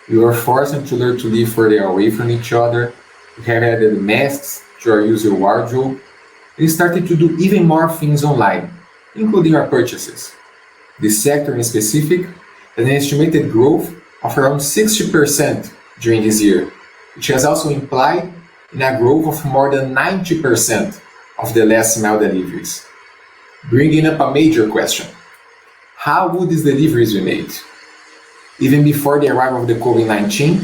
We were forced to learn to live further away from each other. We have added masks to our user wardrobe and started to do even more things online, including our purchases. This sector in specific has an estimated growth of around 60% during this year, which has also implied in a growth of more than 90% of the last mile deliveries. Bringing up a major question: how would these deliveries be made? Even before the arrival of the COVID-19,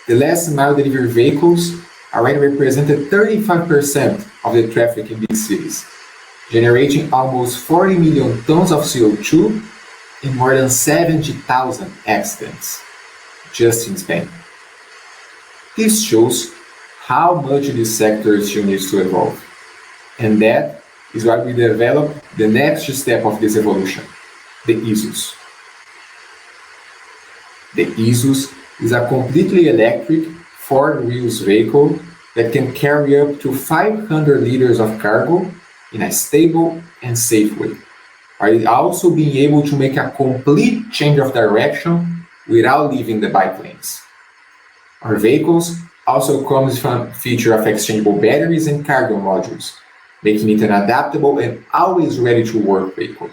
the last mile delivery vehicles already represented 35% of the traffic in big cities, generating almost 40 million tons of CO2 and more than 70,000 accidents, just in Spain. This shows how much this sector still needs to evolve. And that is why we developed the next step of this evolution, the ISUS. The ISUS is a completely electric, 4-wheels vehicle that can carry up to 500 liters of cargo in a stable and safe way, while also being able to make a complete change of direction without leaving the bike lanes. Our vehicles also comes from a feature of exchangeable batteries and cargo modules, making it an adaptable and always ready to work vehicle.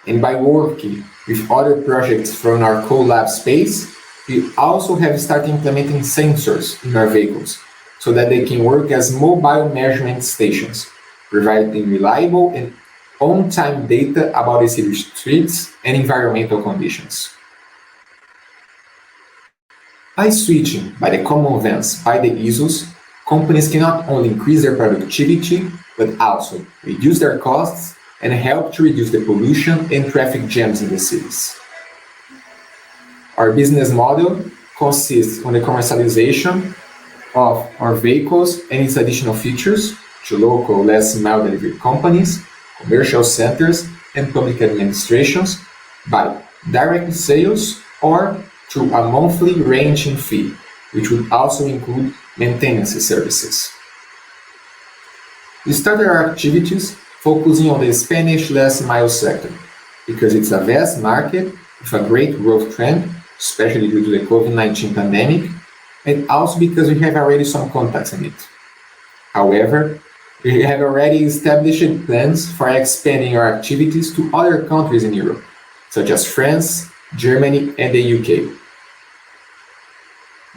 And by working with other projects from our collab space, we also have started implementing sensors in our vehicles so that they can work as mobile measurement stations, providing reliable and on-time data about the city streets and environmental conditions. By switching by the common vans by the ISUS, companies can not only increase their productivity, but also reduce their costs and help to reduce the pollution and traffic jams in the cities. Our business model consists on the commercialization of our vehicles and its additional features to local last mile delivery companies, commercial centers, and public administrations by direct sales or through a monthly renting fee, which would also include maintenance services. We started our activities focusing on the Spanish last mile sector because it's a vast market with a great growth trend, especially due to the COVID-19 pandemic, and also because we have already some contacts in it. However, we have already established plans for expanding our activities to other countries in Europe, such as France, Germany, and the UK.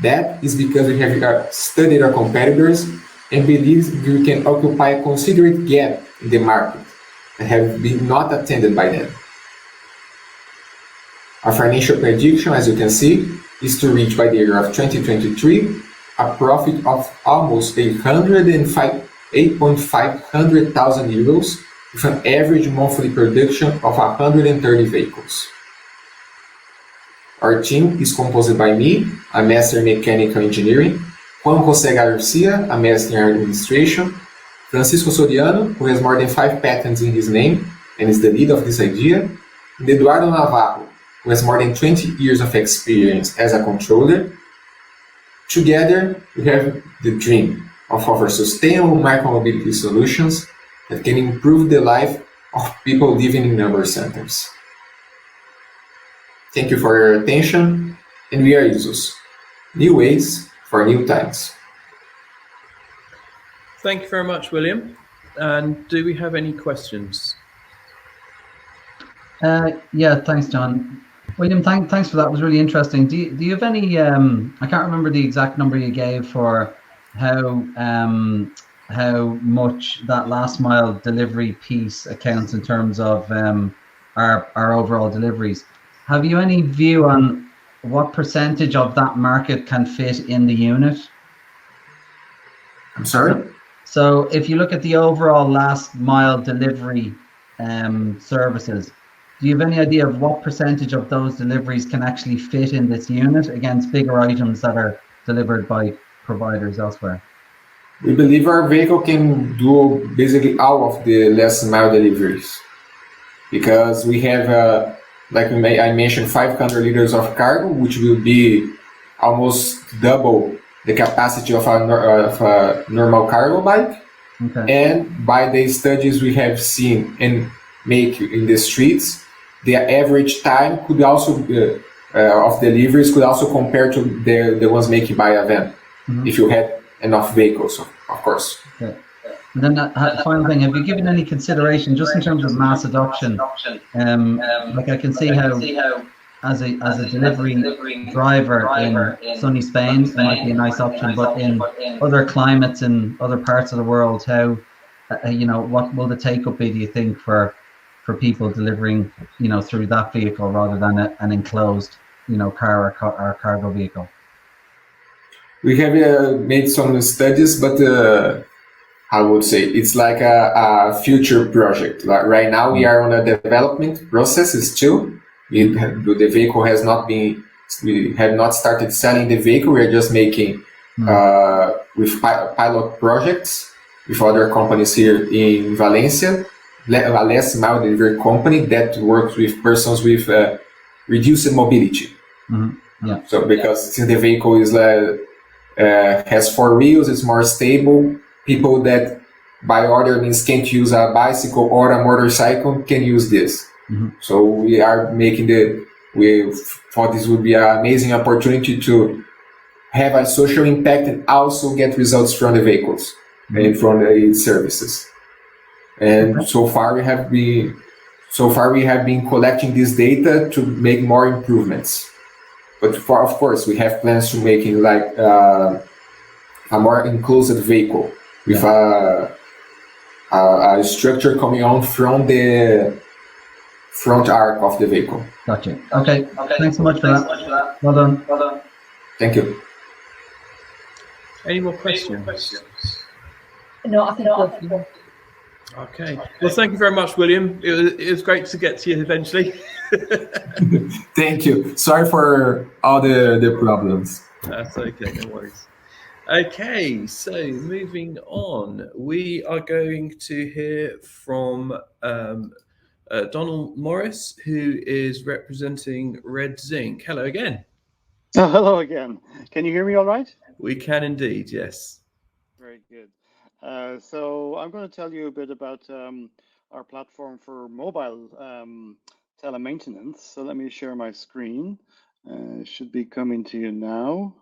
That is because we have studied our competitors and believe we can occupy a considerate gap in the market that have been not attended by them. Our financial prediction, as you can see, is to reach by the year of 2023 a profit of almost 8,500,000 euros with an average monthly production of 130 vehicles. Our team is composed by me, a master in mechanical engineering, Juan José Garcia, a master in administration, Francisco Soriano, who has more than 5 patents in his name and is the lead of this idea, and Eduardo Navarro, who has more than 20 years of experience as a controller. Together, we have the dream of offering sustainable micromobility solutions that can improve the life of people living in urban centers. Thank you for your attention, and we are ISUS, new ways for new times. Thank you very much, William. And do we have any questions? Yeah, thanks, John. William, thanks for that. It was really interesting. Do you have any? I can't remember the exact number you gave for how much that last mile delivery piece accounts in terms of our overall deliveries. Have you any view on what percentage of that market can fit in the unit? I'm sorry? So if you look at the overall last mile delivery services, do you have any idea of what percentage of those deliveries can actually fit in this unit against bigger items that are delivered by providers elsewhere? We believe our vehicle can do basically all of the last mile deliveries, because we have, like I mentioned, 500 liters of cargo, which will be almost double the capacity of a normal cargo bike. Okay. And by the studies we have seen and make in the streets, the average time could also of deliveries could also compare to the ones made by a van, if you had enough vehicles, of course. Okay. And then final thing, have you given any consideration just in terms of mass adoption? Like I can see how as a delivery driver in sunny Spain, it might be a nice option, but in other climates in other parts of the world, how what will the take-up be, do you think, for people delivering through that vehicle rather than an enclosed car or cargo vehicle? We have made some studies, but I would say it's like a future project. Like right now, we are on a development process still. The vehicle has not been. We have not started selling the vehicle. We are just making with pilot projects with other companies here in Valencia, a last mile delivery company that works with persons with reduced mobility. Yeah. So because since the vehicle is has 4 wheels, it's more stable. People that by other means can't use a bicycle or a motorcycle can use this. So we are making we thought this would be an amazing opportunity to have a social impact and also get results from the vehicles and from the services. And so far we have been collecting this data to make more improvements. But of course, we have plans to making like a more enclosed vehicle with a structure coming on from the front arc of the vehicle. Gotcha. Okay. Thanks so much for that. Well done. Thank you. Any more questions? No, I think we'll. Okay. Well, thank you very much, William. It was great to get to you eventually. Thank you. Sorry for all the problems. That's okay, no worries. Okay, so moving on, we are going to hear from Donald Morris, who is representing Red Zinc. Hello again. Oh, hello again. Can you hear me all right? We can indeed, yes. Very good. So I'm going to tell you a bit about our platform for mobile telemaintenance. So let me share my screen. Should be coming to you now.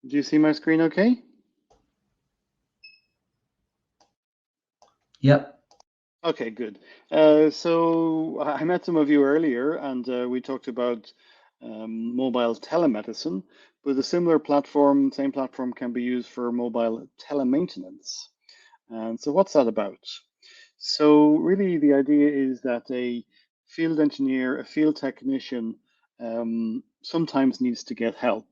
Do you see my screen okay? Yep. Okay, good. So I met some of you earlier, and we talked about mobile telemedicine, but a similar platform, same platform, can be used for mobile telemaintenance. And so what's that about? So really the idea is that a field engineer, a field technician, sometimes needs to get help.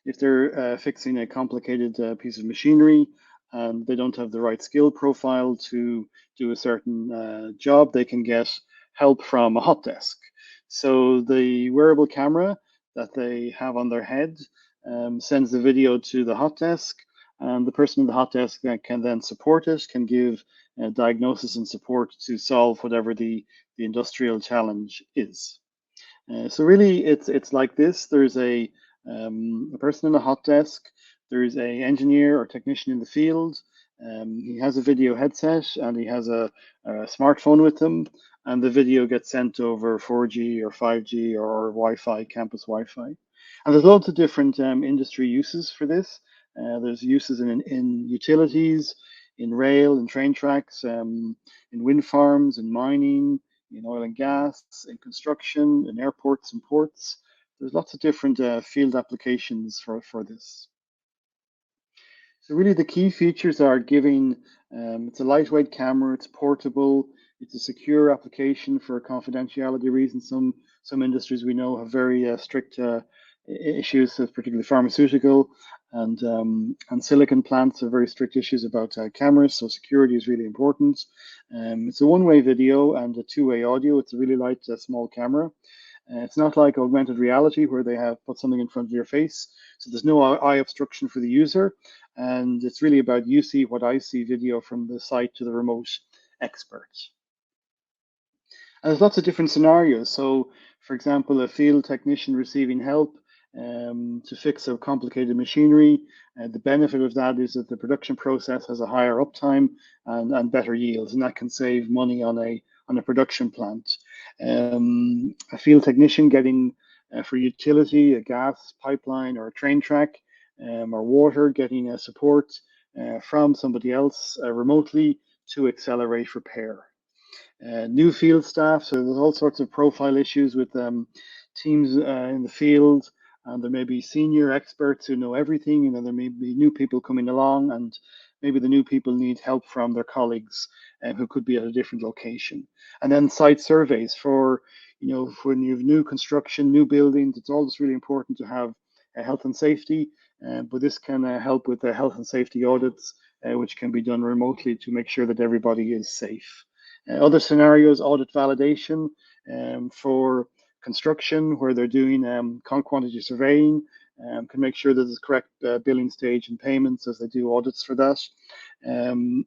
If they're fixing a complicated piece of machinery and they don't have the right skill profile to do a certain job, they can get help from a hot desk. So the wearable camera that they have on their head sends the video to the hot desk, and the person in the hot desk can then support it, can give diagnosis and support to solve whatever the industrial challenge is. So really, it's like this. There's a person in a hot desk. There's a engineer or technician in the field. He has a video headset and he has a smartphone with him, and the video gets sent over 4G or 5G or Wi-Fi, campus Wi-Fi. And there's loads of different industry uses for this. There's uses in utilities, in rail and train tracks, in wind farms, in mining, in oil and gas, in construction, in airports and ports. There's lots of different field applications for this. So really the key features are giving, it's a lightweight camera, it's portable, it's a secure application for confidentiality reasons. Some industries we know have very strict issues, particularly pharmaceutical and silicon plants have very strict issues about cameras, so security is really important. It's a one-way video and a two-way audio. It's a really light, small camera. It's not like augmented reality where they have put something in front of your face, so there's no eye obstruction for the user, and it's really about you see what I see video from the site to the remote expert. And there's lots of different scenarios. So, for example, a field technician receiving help to fix a complicated machinery. The benefit of that is that the production process has a higher uptime and better yields, and that can save money on a production plant. A field technician getting for utility, a gas pipeline or a train track, or water, getting support from somebody else remotely to accelerate repair. New field staff, so there's all sorts of profile issues with teams in the field, and there may be senior experts who know everything, there may be new people coming along, and maybe the new people need help from their colleagues who could be at a different location. And then site surveys for, when you have new construction, new buildings, it's always really important to have health and safety, but this can help with the health and safety audits, which can be done remotely to make sure that everybody is safe. Other scenarios, audit validation for construction, where they're doing quantity surveying, can make sure that there's correct billing stage and payments as they do audits for that.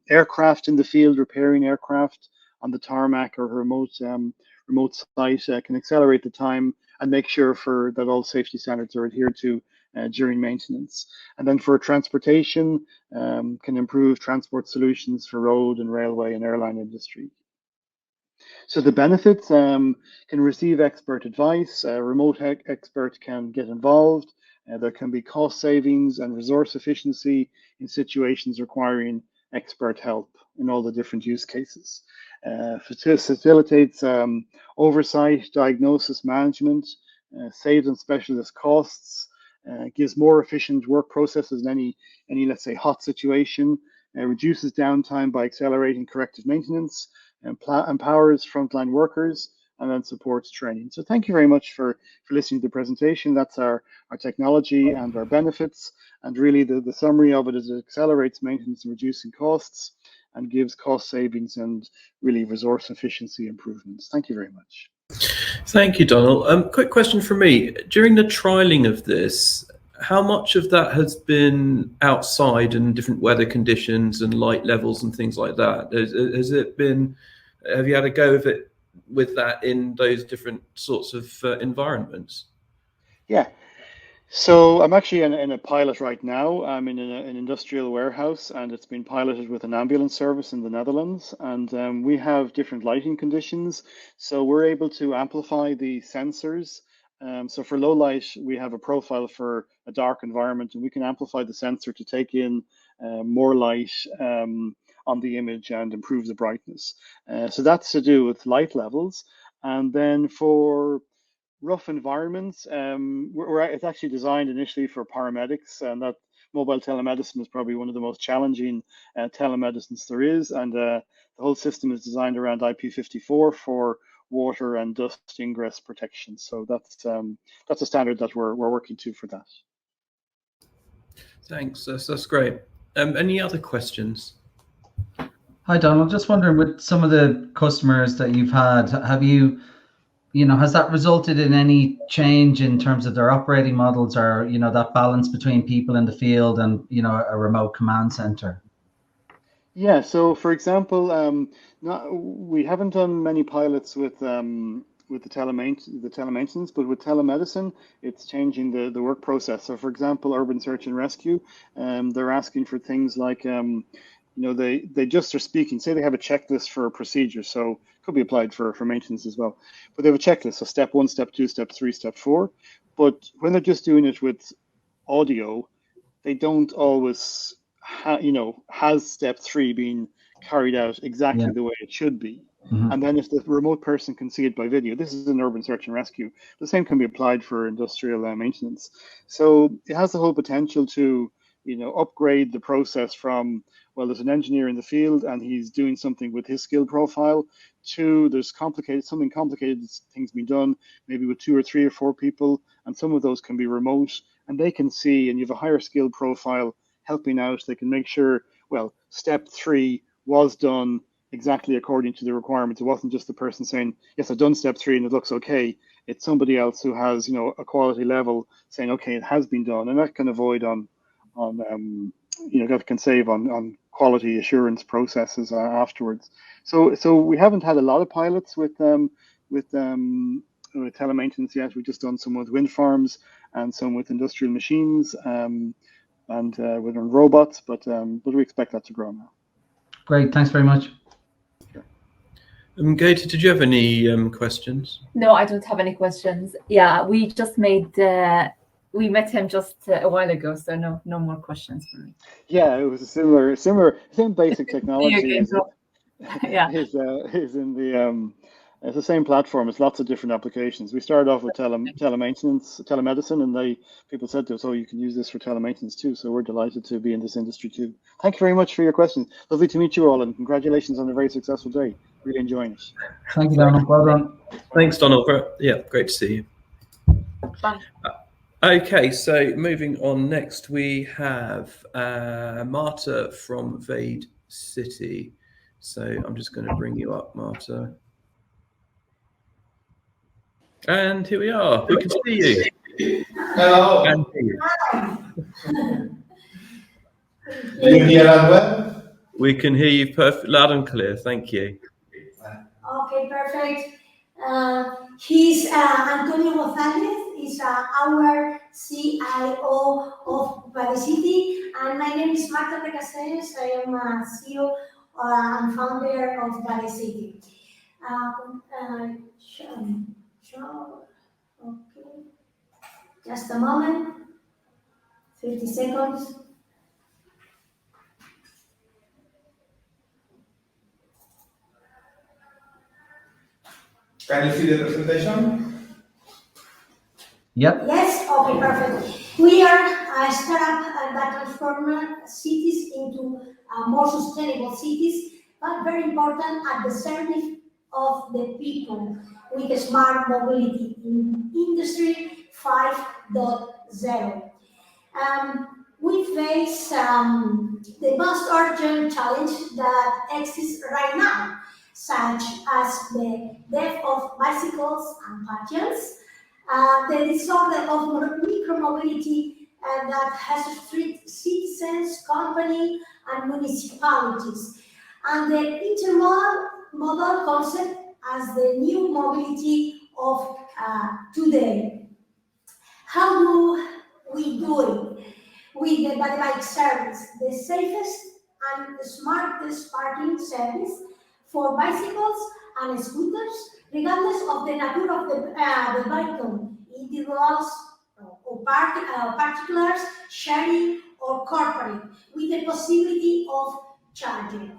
Aircraft in the field, repairing aircraft on the tarmac or remote site can accelerate the time and make sure that all safety standards are adhered to during maintenance. And then for transportation, can improve transport solutions for road and railway and airline industry. So the benefits can receive expert advice, a remote expert can get involved, there can be cost savings and resource efficiency in situations requiring expert help in all the different use cases. Facilitates oversight, diagnosis, management, saves on specialist costs, gives more efficient work processes in any let's say hot situation, reduces downtime by accelerating corrective maintenance, empowers frontline workers, and then supports training. So thank you very much for listening to the presentation. That's our technology and our benefits. And really the summary of it is it accelerates maintenance and reducing costs and gives cost savings and really resource efficiency improvements. Thank you very much. Thank you, Donald. Quick question from me. During the trialing of this, how much of that has been outside in different weather conditions and light levels and things like that? Has it been, have you had a go of it with that in those different sorts of environments? Yeah. So I'm actually in a pilot right now. I'm in an industrial warehouse, and it's been piloted with an ambulance service in the Netherlands. And we have different lighting conditions, so we're able to amplify the sensors. So for low light, we have a profile for a dark environment, and we can amplify the sensor to take in more light on the image and improve the brightness. So that's to do with light levels. And then for rough environments, it's actually designed initially for paramedics, and that mobile telemedicine is probably one of the most challenging telemedicines there is. And the whole system is designed around IP54 for water and dust ingress protection. So that's a standard that we're working to for that. Thanks, that's great. Any other questions? Hi, Donald. Just wondering, with some of the customers that you've had, have you, has that resulted in any change in terms of their operating models, or, that balance between people in the field and, a remote command center? Yeah, so for example, we haven't done many pilots with the telemaintenance, but with telemedicine, it's changing the work process. So for example, urban search and rescue, they're asking for things like, they just are speaking, say they have a checklist for a procedure, so could be applied for maintenance as well. But they have a checklist, so step 1, step 2, step 3, step 4. But when they're just doing it with audio, they don't always, has step 3 being carried out exactly the way it should be. Mm-hmm. And then if the remote person can see it by video, this is an urban search and rescue, the same can be applied for industrial maintenance. So it has the whole potential to, upgrade the process from, well, there's an engineer in the field and he's doing something with his skill profile, to there's something complicated things being done, maybe with 2 or 3 or 4 people, and some of those can be remote, and they can see, and you have a higher skill profile helping out. They can make sure, well, step 3 was done exactly according to the requirements. It wasn't just the person saying, yes, I've done step 3 and it looks okay. It's somebody else who has, a quality level saying, okay, it has been done, and that can avoid that can save on quality assurance processes afterwards. So we haven't had a lot of pilots with telemaintenance yet. We've just done some with wind farms and some with industrial machines and with robots, but we expect that to grow now. Great, thanks very much. Gator, did you have any questions? No, I don't have any questions. Yeah, we just we met him just a while ago, so no more questions for me. Yeah, it was a same basic technology. Yeah, is in the it's the same platform. It's lots of different applications. We started off with telemedicine, and people said to us, "Oh, you can use this for telemaintenance too." So we're delighted to be in this industry too. Thank you very much for your questions. Lovely to meet you all, and congratulations on a very successful day. Really enjoying it. Thank you, Donald. Well done. Thanks, Donald. Yeah, great to see you. Bye. Okay, so moving on. Next, we have Marta from Vade City. So I'm just going to bring you up, Marta. And here we are. We can see you. Hello. And hear you. Do you hear as well? We can hear you loud and clear. Thank you. Okay, perfect. He's Antonio Gonzalez. Is our CIO of Vade City, and my name is Marta Recaceres. I am CEO and founder of Vade City. Okay, just a moment. 50 seconds. Can you see the presentation? Yep. Yes, okay, perfect. We are a startup that transforms cities into more sustainable cities, but very important at the service of the people with smart mobility in Industry 5.0. We face the most urgent challenge that exists right now, such as the death of bicycles and pedestrians, the disorder of micromobility that has strict citizens, companies, and municipalities, and the intermodal concept as the new mobility of today. How do we do it? With the bike service, the safest and smartest parking service for bicycles and scooters, regardless of the nature of the vehicle, individuals or particulars, sharing or corporate, with the possibility of charging.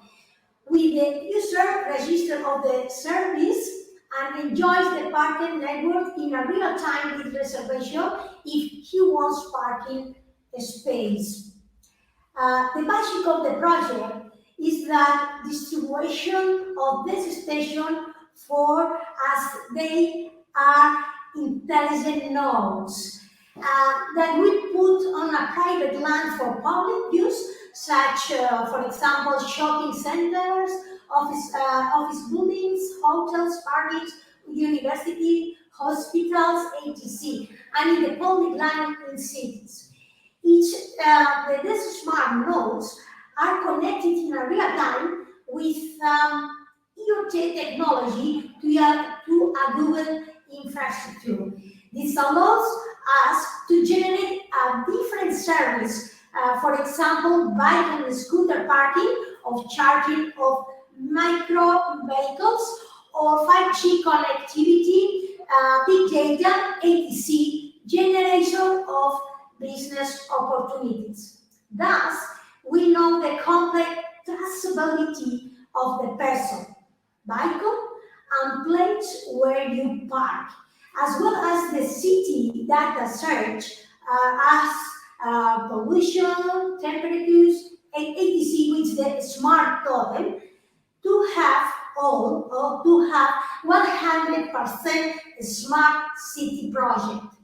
With the user register of the service and enjoys the parking network in a real time with reservation if he wants parking space. The magic of the project is that distribution of this station for as they are intelligent nodes that we put on a private land for public use, such, for example, shopping centers, office buildings, hotels, parties, university, hospitals, etc., and in the public land in cities. These smart nodes are connected in a real time with IoT technology to a Google infrastructure. This allows us to generate a different service, for example, bike and scooter parking, of charging of micro vehicles, or 5G connectivity, big data, etc., generation of business opportunities. Thus, we know the complex traceability of the person, vehicle, and place where you park, as well as the city data search as pollution, temperatures, and etc. with the smart totem to have 100% smart city project,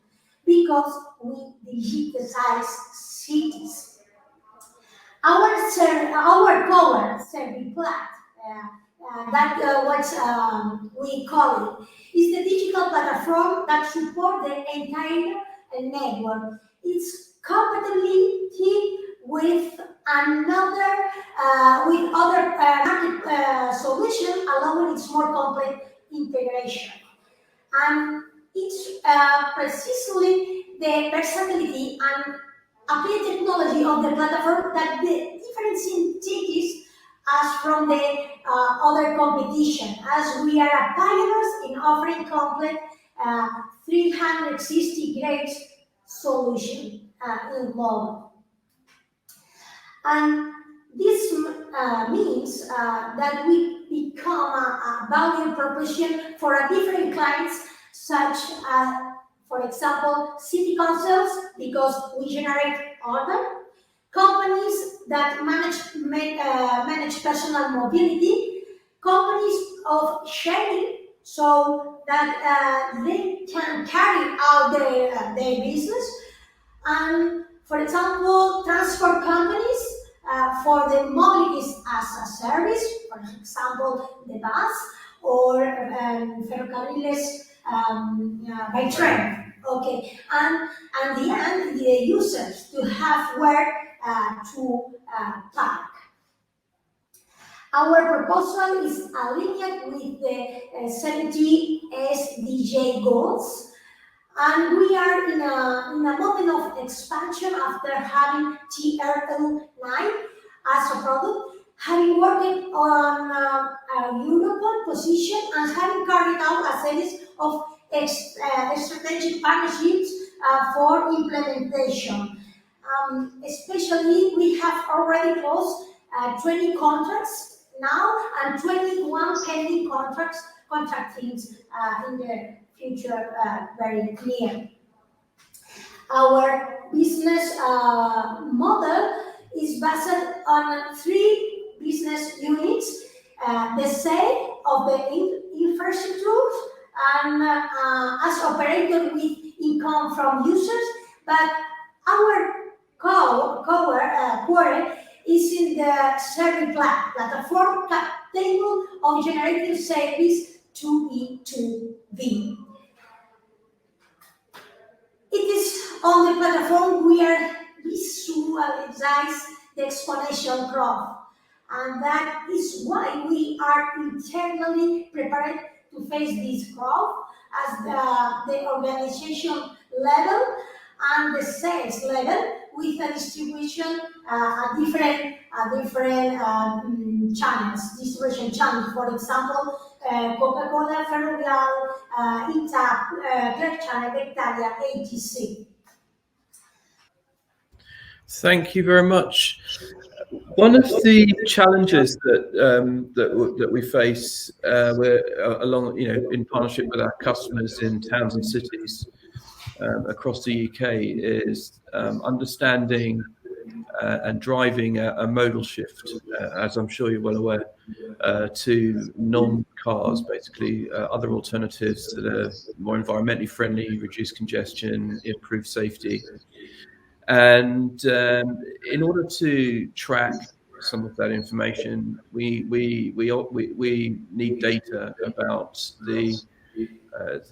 because we digitize cities. Our power service what we call it. It's the digital platform that supports the entire network. It's compatibility with with other market solution, allowing its more complex integration. And it's precisely the versatility and applied technology of the platform that differentiates us from the other competition, as we are pioneers in offering complete 360 degrees solution in mobile. And this means that we become a value proposition for a different clients, such as, for example, city councils, because we generate order, companies that manage personal mobility, companies of sharing, so that they can carry out their business, and for example, transport companies for the mobilities as a service, for example, the bus or ferrocarriles by train. Okay, and the end, the users to have where to park. Our proposal is aligned with the 70 SDG goals, and we are in a moment of expansion after having TRL9 as a product, having worked on a European position and having carried out a series of strategic partnerships for implementation. Especially, we have already closed 20 contracts now and 21 pending contracting in the future, very clear. Our business model is based on 3 business units: the sale of the infrastructure and as operator with income from users, but our core is in the service platform table of generating service 2B2B. It is on the platform where visualize the exponential growth, and that is why we are internally prepared to face this growth as the organization level and the sales level, with a distribution different channels, distribution channels. For example, Coca-Cola, Ferrovial, Intap, Clear Channel, Bectalia, ATC. Thank you very much. One of the challenges that we face, along, in partnership with our customers in towns and cities across the UK, is understanding and driving a modal shift, as I'm sure you're well aware, to non-cars, basically other alternatives that are more environmentally friendly, reduce congestion, improve safety. And in order to track some of that information, we need data about the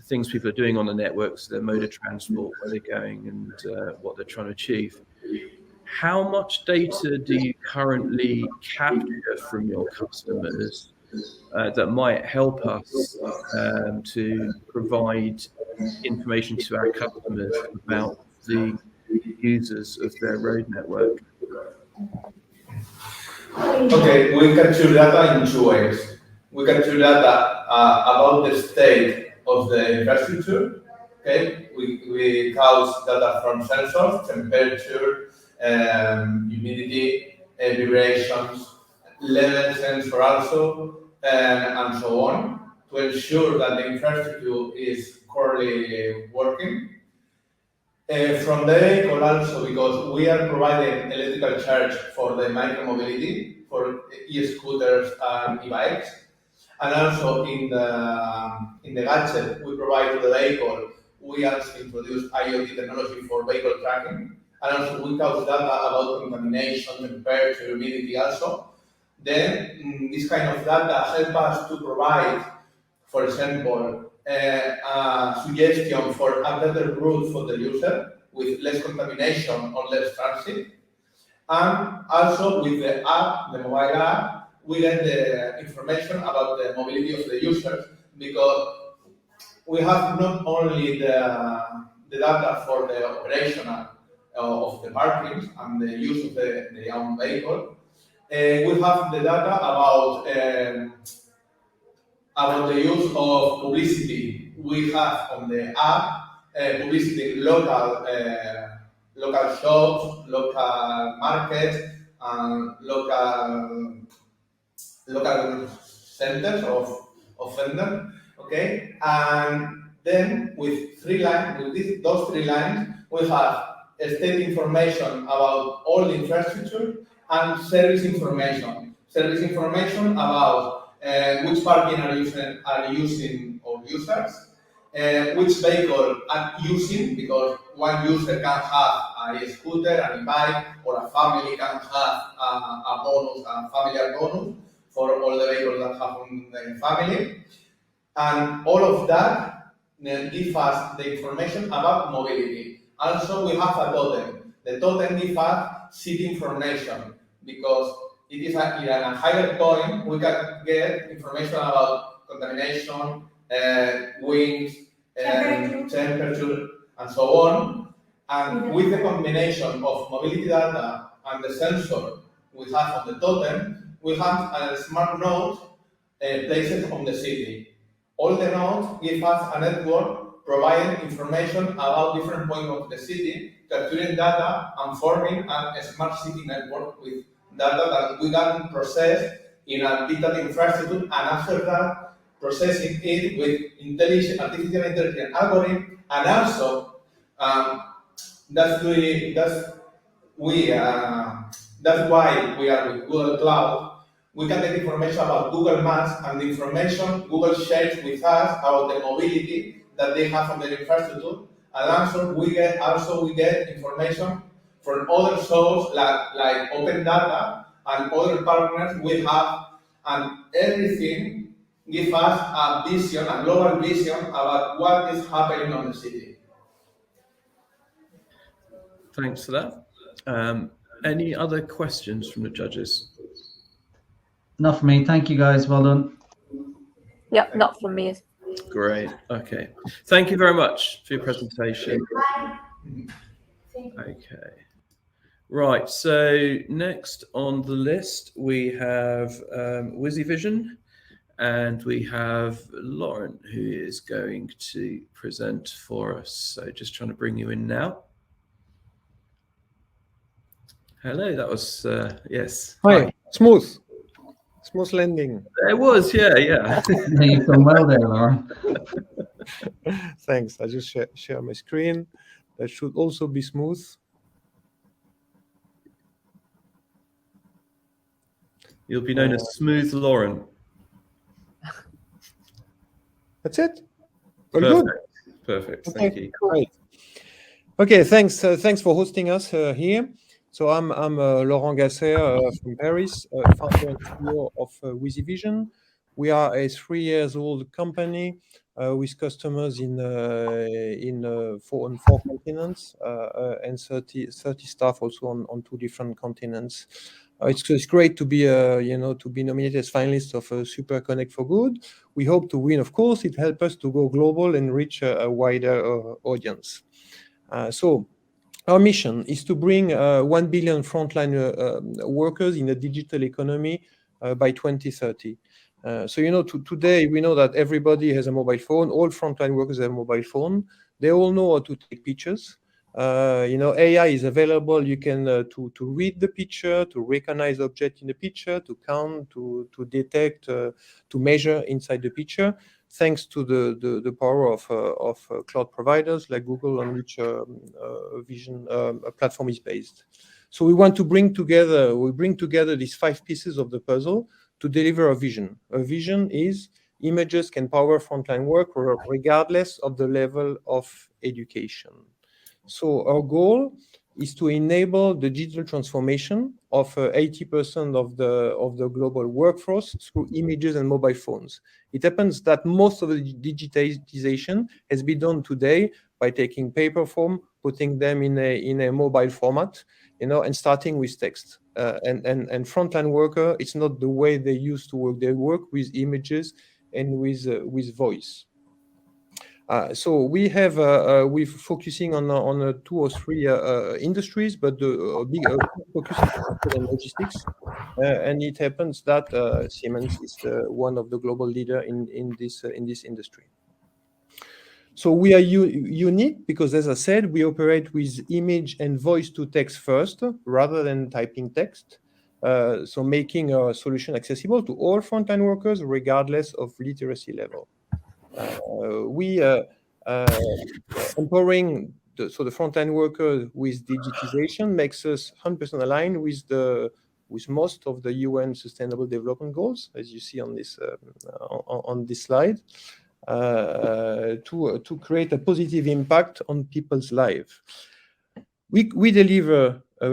things people are doing on the networks, their mode of transport, where they're going, and what they're trying to achieve. How much data do you currently capture from your customers that might help us to provide information to our customers about the users of their road network? Okay, we capture data in 2 ways. We capture data about the state of the infrastructure. Okay, we count data from sensors, temperature, humidity, vibrations, level sensor also, and so on, to ensure that the infrastructure is currently working. From the vehicle also, because we are providing electrical charge for the micromobility, for e-scooters and e-bikes, and also in the gadget we provide to the vehicle, we also introduce IoT technology for vehicle tracking, and also we count data about contamination, temperature, humidity also. then this kind of data help us to provide, for example, a suggestion for a better route for the user with less contamination or less transit. And also with the app, the mobile app, we get the information about the mobility of the users, because we have not only the data for the operational of the parkings and the use of the own vehicle. We have the data about the use of publicity. We have on the app publicity local shops, local markets, and local centers of vendors. Okay, and then with those three lines, we have state information about all the infrastructure and service information. Service information about which parking are using or users, which vehicle are using, because one user can have a scooter, a bike, or a family can have a bonus, a familiar bonus for all the vehicles that have in the family. And all of that give us the information about mobility. Also, we have a totem. The totem gives us city information, because it is in a higher point we can get information about contamination, winds, temperature, and so on. And with the combination of mobility data and the sensor we have on the totem, we have a smart node placed on the city. All the nodes give us a network providing information about different points of the city, capturing data and forming a smart city network with data that we can process in a digital infrastructure, and after that, processing it with artificial intelligence algorithm, and also that's why we are with Google Cloud. We can get information about Google Maps, and the information Google shares with us about the mobility that they have on their infrastructure. And also we get information from other sources like open data and other partners we have, and everything gives us a vision, a global vision about what is happening on the city. Thanks for that. Any other questions from the judges? Not for me. Thank you, guys. Well done. Yeah, not from me. Great. Okay. Thank you very much for your presentation. Okay. Right. So next on the list we have Wizzy Vision, and we have Lauren, who is going to present for us. So just trying to bring you in now. Hello. That was yes. Hi. Smooth landing. It was, yeah. You've done well there, Lauren. Thanks. I just share my screen. That should also be smooth. You'll be known as Smooth Lauren. That's it. Perfect. Good. Perfect. Okay, Thank you. Great. Okay. Thanks. Thanks for hosting us here. So I'm Laurent Gasser from Paris, founder and CEO of Wizzy Vision. We are a 3-year-old company with customers in 4 continents and 30 staff also on 2 different continents. It's great to be to be nominated as finalist of Super Connect for Good. We hope to win, of course. It helps us to go global and reach a wider audience. So our mission is to bring 1 billion frontline workers in a digital economy by 2030. So today we know that everybody has a mobile phone. All frontline workers have a mobile phone. They all know how to take pictures. AI is available. You can to read the picture, to recognize object in the picture, to count, to detect, to measure inside the picture, thanks to the power of cloud providers like Google, on which Vision platform is based. So we want to bring together these 5 pieces of the puzzle to deliver a vision. A vision is images can power frontline work regardless of the level of education. So our goal is to enable the digital transformation of 80% of the global workforce through images and mobile phones. It happens that most of the digitization has been done today by taking paper form, putting them in a mobile format, and starting with text. And frontline worker, it's not the way they used to work. They work with images and with voice. So we're focusing on 2 or 3 industries, but the big focus is on logistics. And it happens that Siemens is one of the global leader in this industry. So we are unique because, as I said, we operate with image and voice to text first, rather than typing text. So making our solution accessible to all frontline workers, regardless of literacy level. Empowering the frontline worker with digitization makes us 100% aligned with most of the UN Sustainable Development Goals, as you see on this slide, to create a positive impact on people's life. We deliver a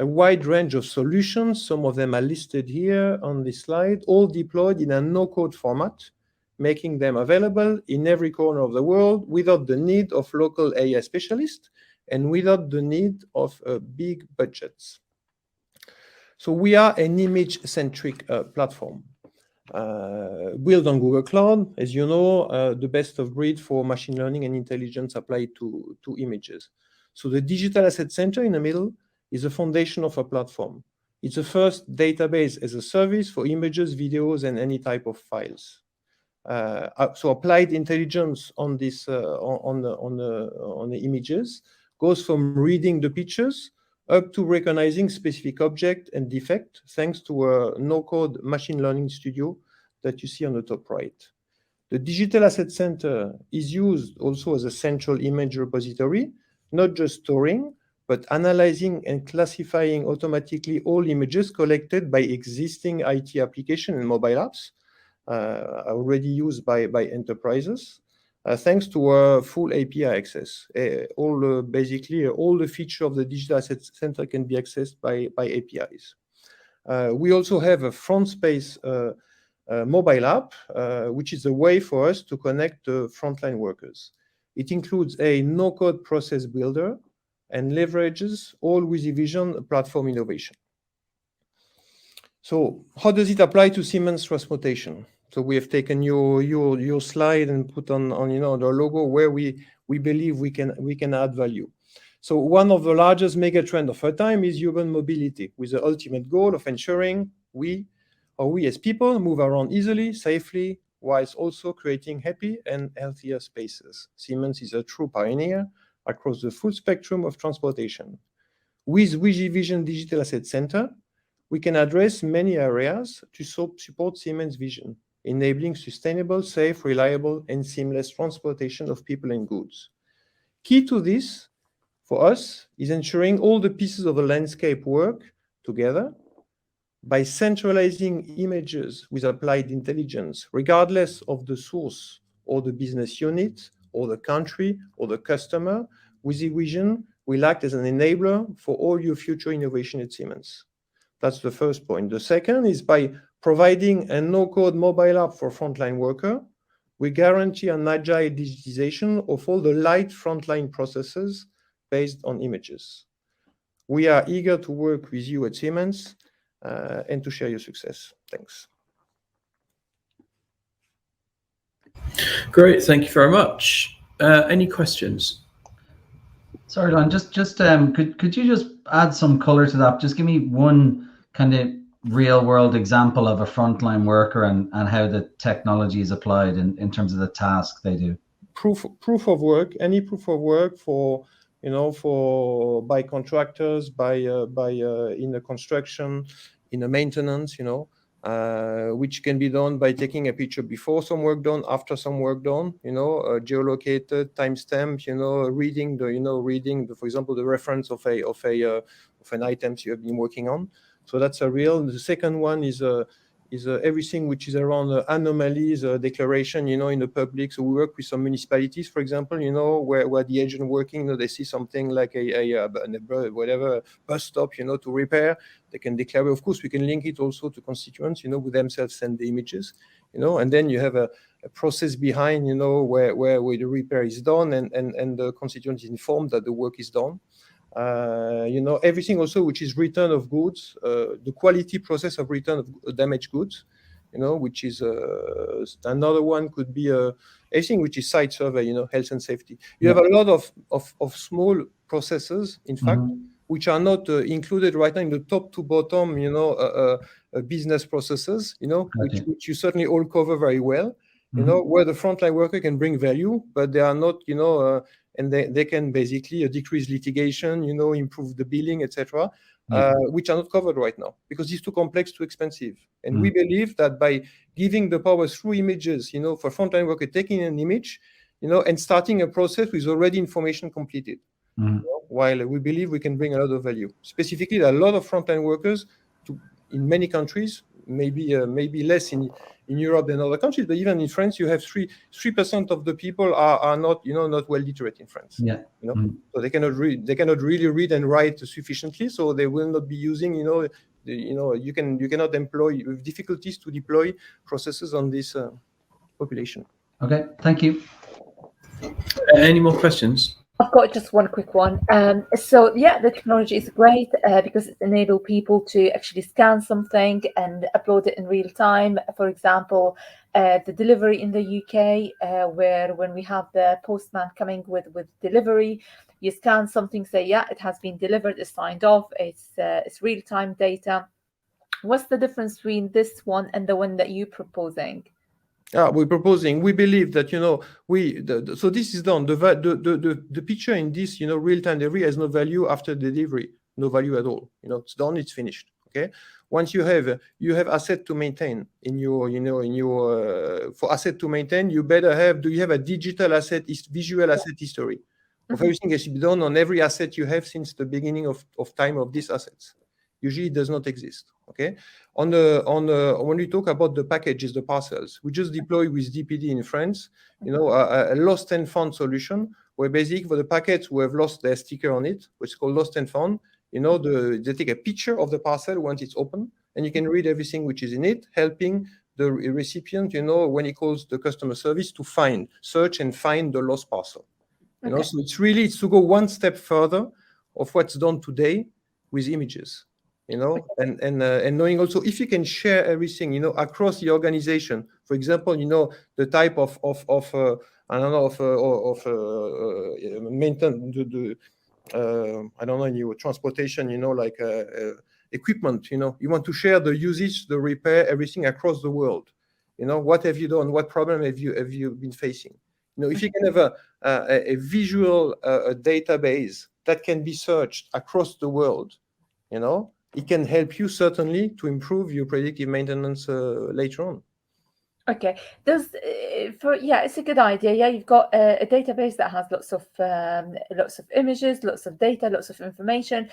wide range of solutions. Some of them are listed here on this slide, all deployed in a no-code format, making them available in every corner of the world without the need of local AI specialists and without the need of big budgets. So we are an image-centric platform. Built on Google Cloud, as you know, the best of breed for machine learning and intelligence applied to images. So the Digital Asset Center in the middle is the foundation of our platform. It's the first database as a service for images, videos, and any type of files. So applied intelligence on this on the images goes from reading the pictures up to recognizing specific object and defect, thanks to a no-code machine learning studio that you see on the top right. The Digital Asset Center is used also as a central image repository, not just storing, but analyzing and classifying automatically all images collected by existing IT application and mobile apps, already used by enterprises, thanks to full API access. Basically, all the features of the Digital Asset Center can be accessed by APIs. We also have a front space mobile app, which is a way for us to connect the frontline workers. It includes a no-code process builder and leverages all Wizzy Vision platform innovation. So how does it apply to Siemens Transportation? So we have taken your slide and put on the logo where we believe we can add value. So one of the largest mega trends of our time is urban mobility, with the ultimate goal of ensuring we as people move around easily, safely, whilst also creating happy and healthier spaces. Siemens is a true pioneer across the full spectrum of transportation. With Wizzy Vision Digital Asset Center, we can address many areas to support Siemens' vision, enabling sustainable, safe, reliable, and seamless transportation of people and goods. Key to this, for us, is ensuring all the pieces of the landscape work together by centralizing images with applied intelligence, regardless of the source or the business unit or the country or the customer. Wizzy Vision will act as an enabler for all your future innovation at Siemens. That's the first point. The second is by providing a no-code mobile app for frontline worker, we guarantee an agile digitization of all the light frontline processes based on images. We are eager to work with you at Siemens and to share your success. Thanks. Great, thank you very much. Any questions? Sorry, Don, just could you just add some color to that? Just give me one kind of real world example of a frontline worker and how the technology is applied in terms of the task they do. Proof of work, any proof of work for by contractors, by in the construction, in the maintenance, which can be done by taking a picture before some work done, after some work done, geolocated, timestamp, reading the, for example, the reference of an item you have been working on. So that's a real. The second one is is everything which is around anomalies declaration, in the public. So we work with some municipalities, for example, where the agent working, they see something like a whatever bus stop, to repair. They can declare. Of course, we can link it also to constituents, who themselves send the images, and then you have a process behind, where the repair is done, and the constituent is informed that the work is done. Everything also which is return of goods, the quality process of return of damaged goods, which is another one could be everything which is site survey, health and safety. You have a lot of small processes, in fact, which are not included right now in the top to bottom, business processes, which you certainly all cover very well, where the frontline worker can bring value, but they are not, and they can basically decrease litigation, improve the billing, etc., which are not covered right now because it's too complex, too expensive. And we believe that by giving the power through images, for frontline worker taking an image, and starting a process with already information completed, while we believe we can bring a lot of value. Specifically, there are a lot of frontline workers in many countries, maybe less in Europe than other countries, but even in France, you have 3% of the people are not, not well literate in France. So they cannot really read and write sufficiently, so they will not be using, you cannot employ with difficulties to deploy processes on this population. Okay, thank you. Any more questions? I've got just one quick one. So yeah, the technology is great because it enables people to actually scan something and upload it in real time. For example, the delivery in the UK, where when we have the postman coming with delivery, you scan something, say, yeah, it has been delivered, it's signed off, it's real time data. What's the difference between this one and the one that you're proposing? We're proposing. We believe that so this is done. The picture in this real-time delivery has no value after delivery, no value at all. It's done, it's finished. Okay. Once you have asset to maintain in your for asset to maintain, you better have. Do you have a digital asset, visual asset history of everything that should be done on every asset you have since the beginning of time of these assets? Usually it does not exist. Okay. When we talk about the packages, the parcels, we just deploy with DPD in France, a lost and found solution where basically for the packets who have lost their sticker on it, which is called lost and found, they take a picture of the parcel once it's open, and you can read everything which is in it, helping the recipient, when he calls the customer service to search and find the lost parcel. So it's to go one step further of what's done today with images. And knowing also if you can share everything, across the organization. For example, the type of maintenance, I don't know, in your transportation, like equipment. You want to share the usage, the repair, everything across the world. What have you done? What problem have you been facing? If you can have a visual database that can be searched across the world, it can help you certainly to improve your predictive maintenance later on. Okay, it's a good idea. Yeah, you've got a database that has lots of images, lots of data, lots of information.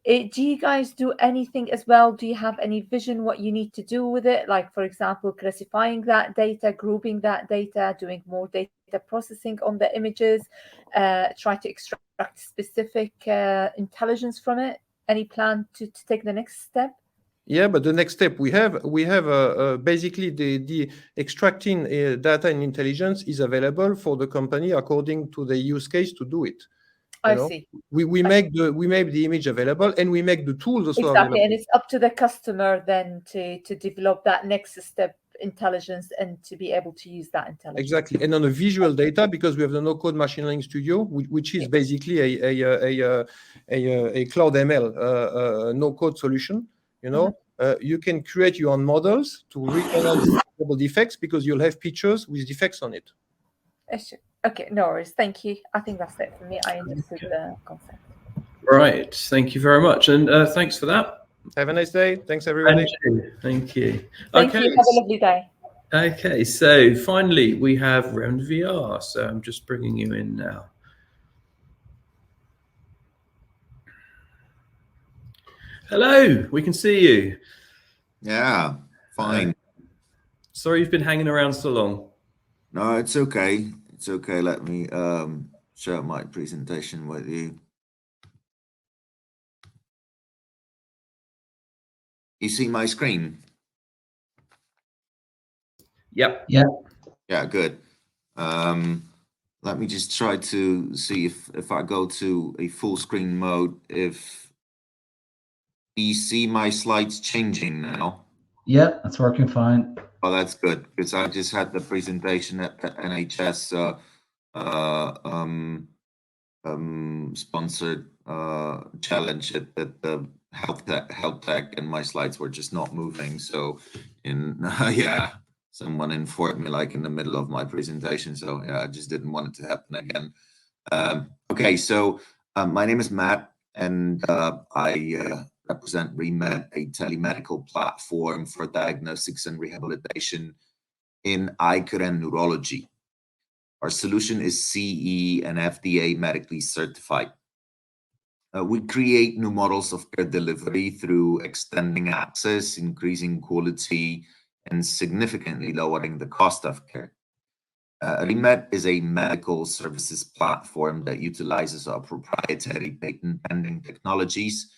Do you guys do anything as well? Do you have any vision what you need to do with it? Like, for example, classifying that data, grouping that data, doing more data processing on the images, try to extract specific intelligence from it? Any plan to take the next step? Yeah, but the next step we have basically the extracting data and intelligence is available for the company according to the use case to do it. I see. We make the image available, and we make the tools also exactly, available. And it's up to the customer then to develop that next step intelligence and to be able to use that intelligence. Exactly, and on the visual data, because we have the no-code machine learning studio, which is basically a cloud ML no-code solution. You can create your own models to recognize double defects because you'll have pictures with defects on it. Okay, no worries. Thank you. I think that's it for me. I understood the concept. Right. Thank you very much, and thanks for that. Have a nice day. Thanks, everybody. Thank you. Thank you. Have a lovely day. Okay, so finally we have Round VR. So I'm just bringing you in now. Hello, we can see you. Yeah, Fine. Sorry you've been hanging around so long. No, it's okay. It's okay. Let me share my presentation with you. You see my screen? Yep. Yeah. Yeah, good. Let me just try to see if I go to a full screen mode, if you see my slides changing now. Yeah, that's working fine. Oh, that's good, because I just had the presentation at the NHS sponsored challenge at the health tech, and my slides were just not moving. So, yeah, someone informed me like in the middle of my presentation. So yeah, I just didn't want it to happen again. Okay, so my name is Matt, and I represent Remed, a telemedical platform for diagnostics and rehabilitation in eye care and neurology. Our solution is CE and FDA medically certified. We create new models of care delivery through extending access, increasing quality, and significantly lowering the cost of care. Remed is a medical services platform that utilizes our proprietary patent-pending technologies,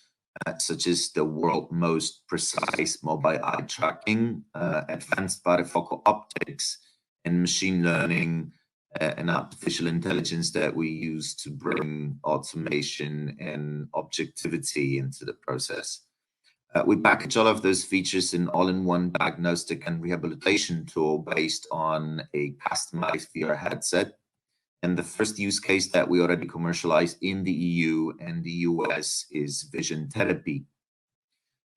such as the world's most precise mobile eye tracking, advanced varifocal optics, and machine learning and artificial intelligence that we use to bring automation and objectivity into the process. We package all of those features in all-in-one diagnostic and rehabilitation tool based on a customized VR headset. And the first use case that we already commercialized in the EU and the US is vision therapy.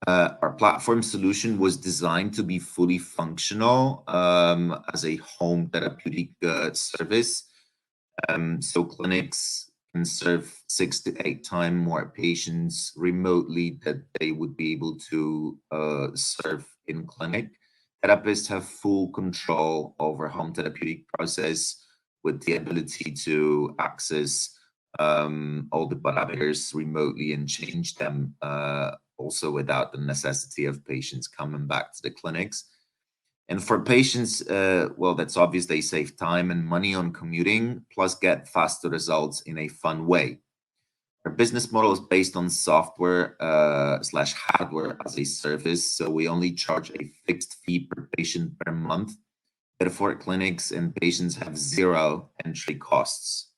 Our platform solution was designed to be fully functional as a home therapeutic service. So clinics can serve 6 to 8 times more patients remotely that they would be able to serve in clinic. Therapists have full control over home therapeutic process with the ability to access all the parameters remotely and change them also without the necessity of patients coming back to the clinics. And for patients, well, that's obvious. They save time and money on commuting, plus get faster results in a fun way. Our business model is based on software slash hardware as a service. So we only charge a fixed fee per patient per month. Therefore, clinics and patients have zero entry costs.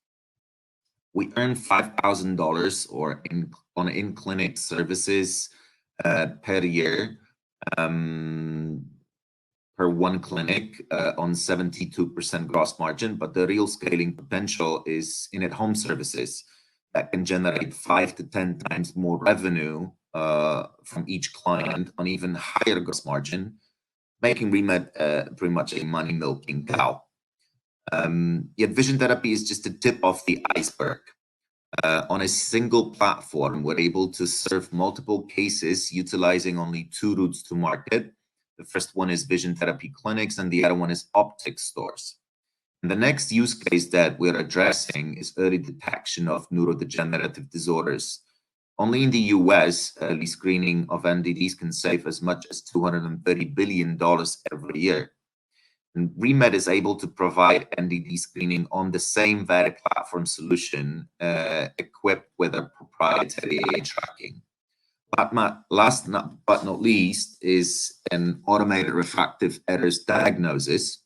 We earn $5,000 or on in-clinic services per year. Per one clinic on 72% gross margin, but the real scaling potential is in at-home services that can generate 5 to 10 times more revenue from each client on even higher gross margin, making Remed pretty much a money milking cow. Yet vision therapy is just the tip of the iceberg. On a single platform, we're able to serve multiple cases utilizing only 2 routes to market. The first one is vision therapy clinics, and the other one is optics stores. And the next use case that we're addressing is early detection of neurodegenerative disorders. Only in the US, early screening of NDDs can save as much as $230 billion every year. And Remed is able to provide NDD screening on the same very platform solution equipped with a proprietary eye tracking. Last but not least is an automated refractive errors diagnosis.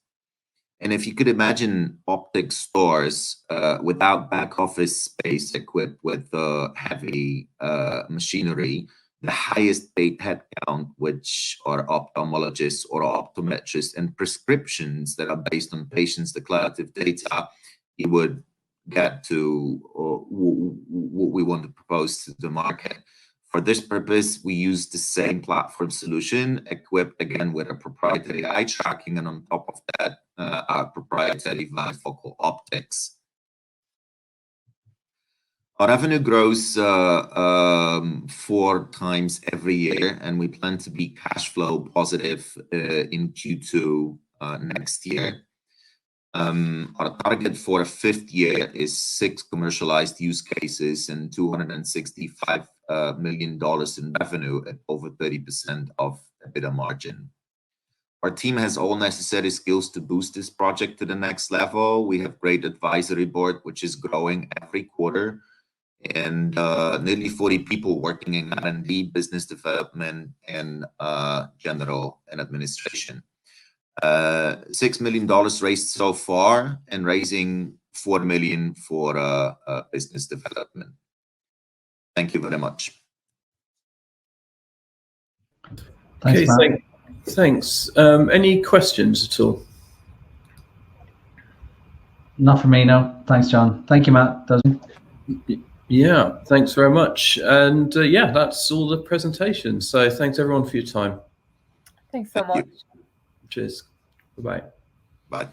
And if you could imagine optics stores without back office space equipped with heavy machinery, the highest paid headcount, which are ophthalmologists or optometrists, and prescriptions that are based on patients' declarative data, you would get to what we want to propose to the market. For this purpose, we use the same platform solution equipped again with a proprietary eye tracking, and on top of that, our proprietary varifocal optics. Our revenue grows 4 times every year, and we plan to be cash flow positive in Q2 next year. Our target for a 5th year is 6 commercialized use cases and $265 million in revenue at over 30% of EBITDA margin. Our team has all necessary skills to boost this project to the next level. We have great advisory board, which is growing every quarter, and nearly 40 people working in R&D, business development, and general and administration. $6 million raised so far, and raising $4 million for business development. Thank you very much. Thanks, Okay, Matt. thanks. Any questions at all? Not for me, no. Thanks, John. Thank you, Matt. Yeah, thanks very much. And yeah, that's all the presentation. So thanks everyone for your time. Thanks so much. Cheers. Bye-bye. Bye.